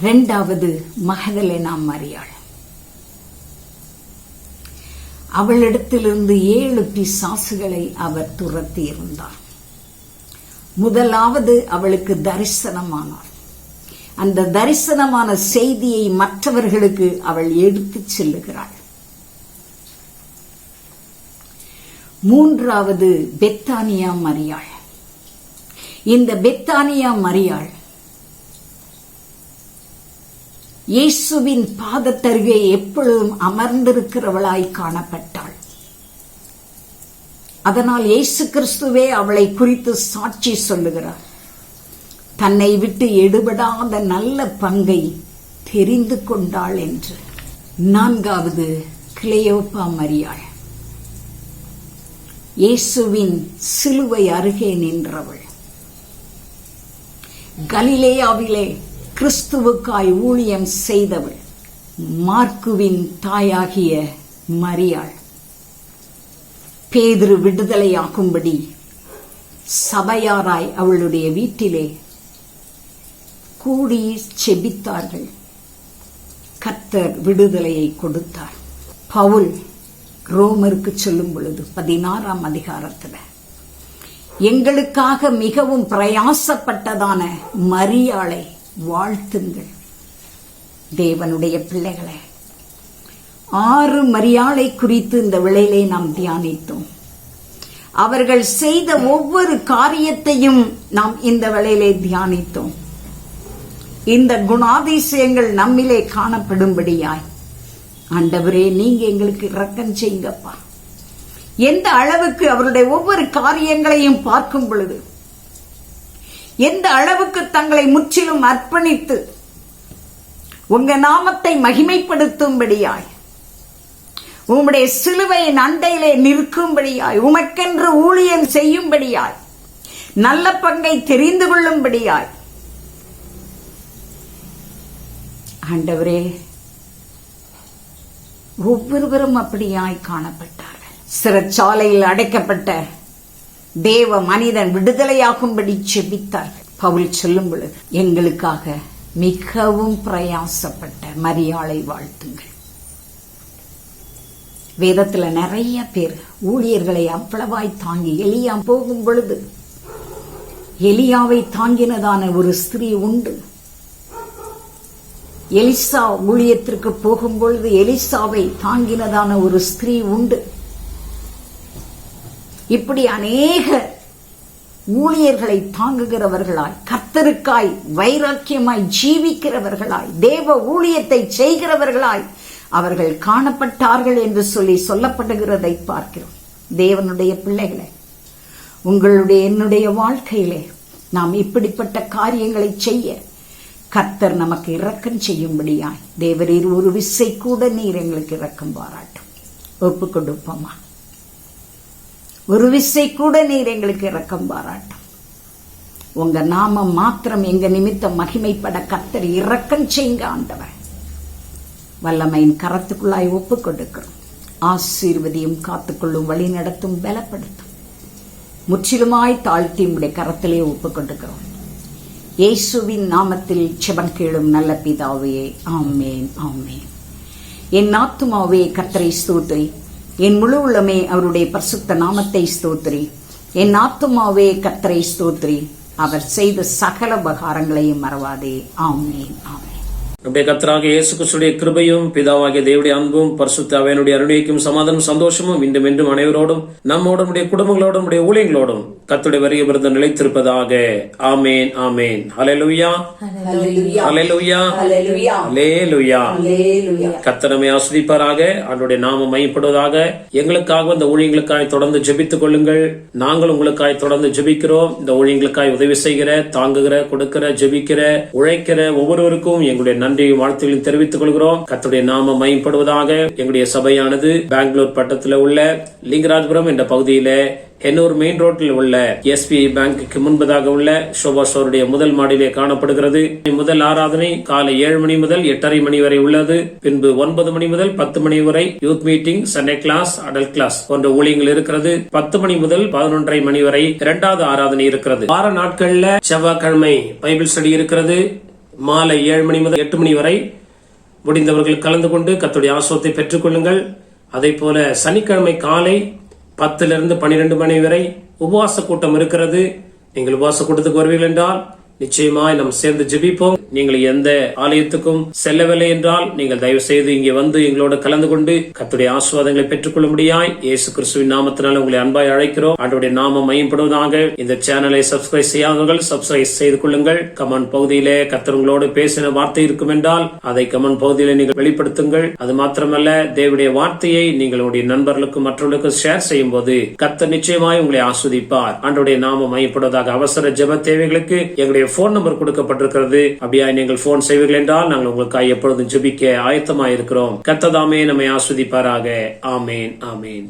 2வது மகதலேனா மரியாள். அவளிடத்திலிருந்து 7 பிசாசுகளை அவர் துரத்தி இருந்தார். முதலாவது அவளுக்கு தரிசனமானார். அந்த தரிசனமான செய்தியை மற்றவர்களுக்கு அவள் எடுத்துச் செல்லுகிறாள். 3வது பெத்தானியா மரியாள். இந்த பெத்தானியா மரியாள் இயேசுவின் பாதத்தருகே எப்பொழுதும் அமர்ந்திருக்கிறவளாய் காணப்பட்டாள். அதனால் இயேசு கிறிஸ்துவே அவளை குறித்து சாட்சி சொல்லுகிறார். தன்னை விட்டு எடுபடாத நல்ல பங்கை தெரிந்து கொண்டாள் என்று. 4வது கிளையோப்பா மரியாள். இயேசுவின் சிலுவை அருகே நின்றவள். கலிலேயாவிலே கிறிஸ்துவுக்காய் ஊழியம் செய்தவள். மார்க்குவின் தாயாகிய மரியாள். பேதுரு விடுதலையாகும்படி சபையாராய் அவளுடைய வீட்டிலே கூடி செபித்தார்கள். கர்த்தர் விடுதலையை கொடுத்தார். பவுல் ரோமருக்கு சொல்லும் பொழுது 16ஆம் அதிகாரத்தில் எங்களுக்காக மிகவும் பிரயாசப்பட்டதான மரியாளை வாழ்த்துங்கள். தேவனுடைய பிள்ளைகளே, 6 மரியாளை குறித்து இந்த வேளையிலே நாம் தியானித்தோம். அவர்கள் செய்த ஒவ்வொரு காரியத்தையும் நாம் இந்த வேளையிலே தியானித்தோம். இந்த குணாதிசயங்கள் நம்மிலே காணப்படும்படியாய் ஆண்டவரே நீங்க எங்களுக்கு இரக்கம் செய்யுங்கப்பா. எந்த அளவுக்கு அவருடைய ஒவ்வொரு காரியங்களையும் பார்க்கும் பொழுது, எந்த அளவுக்கு தங்களை முற்றிலும் அர்ப்பணித்து உங்க நாமத்தை மகிமைப்படுத்தும்படியாய், உம்முடைய சிலுவையின் அண்டையிலே நிற்கும்படியாய், உமக்கென்று ஊழியம் செய்யும்படியாய், நல்ல பங்கை தெரிந்து கொள்ளும்படியாய் ஆண்டவரே ஒவ்வொருவரும் அப்படியாய் காணப்பட்டார்கள். சிறைச்சாலையில் அடைக்கப்பட்ட தேவ மனிதன் விடுதலையாகும்படி செபித்தார்கள். பவுல் சொல்லும் பொழுது எங்களுக்காக மிகவும் பிரயாசப்பட்ட மரியாளை வாழ்த்துங்கள். வேதத்துல நிறைய பேர் ஊழியர்களை அவ்வளவாய் தாங்கி, எலியா போகும் பொழுது எலியாவை தாங்கினதான ஒரு ஸ்திரீ உண்டு. எலிசா ஊழியத்திற்கு போகும் பொழுது எலிசாவை தாங்கினதான ஒரு ஸ்திரீ உண்டு. இப்படி அநேக ஊழியர்களை தாங்குகிறவர்களாய், கர்த்தருக்காய் வைராக்கியமாய் ஜீவிக்கிறவர்களாய், தேவ ஊழியத்தை செய்கிறவர்களாய் அவர்கள் காணப்பட்டார்கள் என்று சொல்லி சொல்லப்படுகிறதை பார்க்கிறோம். தேவனுடைய பிள்ளைகளை, உங்களுடைய என்னுடைய வாழ்க்கையிலே நாம் இப்படிப்பட்ட காரியங்களை செய்ய கர்த்தர் நமக்கு இரக்கம் செய்யும்படியாய் தேவரீர் ஒரு விசை கூட நீர் எங்களுக்கு இரக்கம் பாராட்டும். ஒப்பு கொடுப்போமா? ஒரு விசை கூட நீர் எங்களுக்கு இரக்கம் பாராட்டும். உங்க நாமம் மாத்திரம் எங்க நிமித்தம் மகிமைப்பட கர்த்தர் இரக்கம் செய்யுங்க ஆண்டவர். வல்லமையின் கரத்துக்குள்ளாய் ஒப்பு கொடுக்கிறோம். ஆசீர்வதியும் காத்துக்கொள்ளும், வழி நடத்தும், பலப்படுத்தும். முற்றிலுமாய் தாழ்த்தி உடைய கரத்திலே ஒப்பு கொடுக்கிறோம். இயேசுவின் நாமத்தில் செபம் கேளும் நல்ல பிதாவே, ஆமேன், ஆமேன். என் ஆத்துமாவே கர்த்தரை ஸ்தோத்திரி, என் முழு உள்ளமே அவருடைய பரிசுத்த நாமத்தை ஸ்தோத்திரி. என் ஆத்துமாவே கர்த்தரை ஸ்தோத்திரி, அவர் செய்த சகல உபகாரங்களையும் மறவாதே. ஆமென், ஆமென். நம்முடைய கர்த்தராகிய இயேசு கிறிஸ்துவின் கிருபையும் பிதாவாகிய தேவனுடைய அன்பும் பரிசுத்த ஆவியானவருடைய அருளைக்கும் சமாதானம் சந்தோஷமும் இன்றும் என்றும் அனைவரோடும் நம்மோடும் நம்முடைய குடும்பங்களோடும் நம்முடைய ஊழியங்களோடும் கர்த்தருடைய வருகை விருது நிலைத்திருப்பதாக. ஆமென், ஆமென். ஹல்லேலூயா, ஹல்லேலூயா, ஹல்லேலூயா. கர்த்தர் நம்மை ஆசீர்வதிப்பாராக. அவருடைய நாமம் மையப்படுவதாக. எங்களுக்காக இந்த ஊழியங்களுக்காய் தொடர்ந்து ஜெபித்துக் கொள்ளுங்கள். நாங்கள் உங்களுக்காய் தொடர்ந்து ஜெபிக்கிறோம். இந்த ஊழியங்களுக்காய் உதவி செய்கிற, தாங்குகிற, கொடுக்கிற, ஜெபிக்கிற, உழைக்கிற ஒவ்வொருவருக்கும் எங்களுடைய நன்றி வாழ்த்துக்களை தெரிவித்துக் கொள்கிறோம். கர்த்தருடைய நாமம் மையப்படுவதாக. எங்களுடைய சபையானது பெங்களூர் பட்டத்தில் உள்ள லிங்கராஜபுரம் என்ற பகுதியில எண்ணூர் மெயின் ரோட்டில் உள்ள SBI பேங்குக்கு முன்பதாக உள்ள சோபா ஸ்டோருடைய முதல் மாடியிலே காணப்படுகிறது. முதல் ஆராதனை காலை 7 மணி முதல் 8:30 மணி வரை உள்ளது. பின்பு 9 மணி முதல் 10 மணி வரை youth meeting, Sunday class, adult class போன்ற ஊழியங்கள் இருக்கிறது. 10 மணி முதல் 11:30 மணி வரை இரண்டாவது ஆராதனை இருக்கிறது. வார நாட்கள்ல செவ்வாய்க்கிழமை பைபிள் ஸ்டடி இருக்கிறது. மாலை 7 மணி முதல் 8 மணி வரை முடிந்தவர்கள் கலந்து கொண்டு கர்த்தருடைய ஆசீர்வாதத்தை பெற்றுக் கொள்ளுங்கள். அதே போல சனிக்கிழமை காலை 10 to 12 மணி வரை உபவாச கூட்டம் இருக்கிறது. நீங்கள் உபவாச கூட்டத்துக்கு வருவீர்கள் என்றால் நிச்சயமாய் நாம் சேர்ந்து ஜெபிப்போம். நீங்கள் எந்த ஆலயத்துக்கும் செல்லவில்லை என்றால் நீங்கள் தயவு செய்து இங்கே வந்து எங்களோட கலந்து கொண்டு கர்த்தருடைய ஆசீர்வாதங்களை பெற்றுக்கொள்ள முடியாய் இயேசு கிறிஸ்துவின் நாமத்தினால் உங்களை அன்பாய் அழைக்கிறோம். ஆண்டவருடைய நாமம் மையப்படுவதாக. இந்த சேனலை சப்ஸ்கிரைப் செய்யாதவர்கள் சப்ஸ்கிரைப் செய்து கொள்ளுங்கள். கமெண்ட் பகுதியிலே கர்த்தர் உங்களோடு பேசின வார்த்தை இருக்கும் என்றால் அதை கமெண்ட் பகுதியிலே நீங்கள் வெளிப்படுத்துங்கள். அது மாத்திரமல்ல, தேவனுடைய வார்த்தையை நீங்கள் உங்களுடைய நண்பர்களுக்கும் மற்றவர்களுக்கும் ஷேர் செய்யும் போது கர்த்தர் நிச்சயமாய் உங்களை ஆஸ்வதிப்பார். ஆண்டவருடைய நாமம் மையப்படுவதாக. அவசர ஜெப தேவைகளுக்கு எங்களுடைய போன் நம்பர் கொடுக்கப்பட்டிருக்கிறது. அப்படியா நீங்கள் போன் செய்வீர்கள் என்றால் நாங்கள் உங்களுக்காக எப்பொழுதும் ஜெபிக்க ஆயத்தமாயிருக்கிறோம். கர்த்தர் தாமே நம்மை ஆஸ்வதிப்பாராக. ஆமேன், ஆமேன்.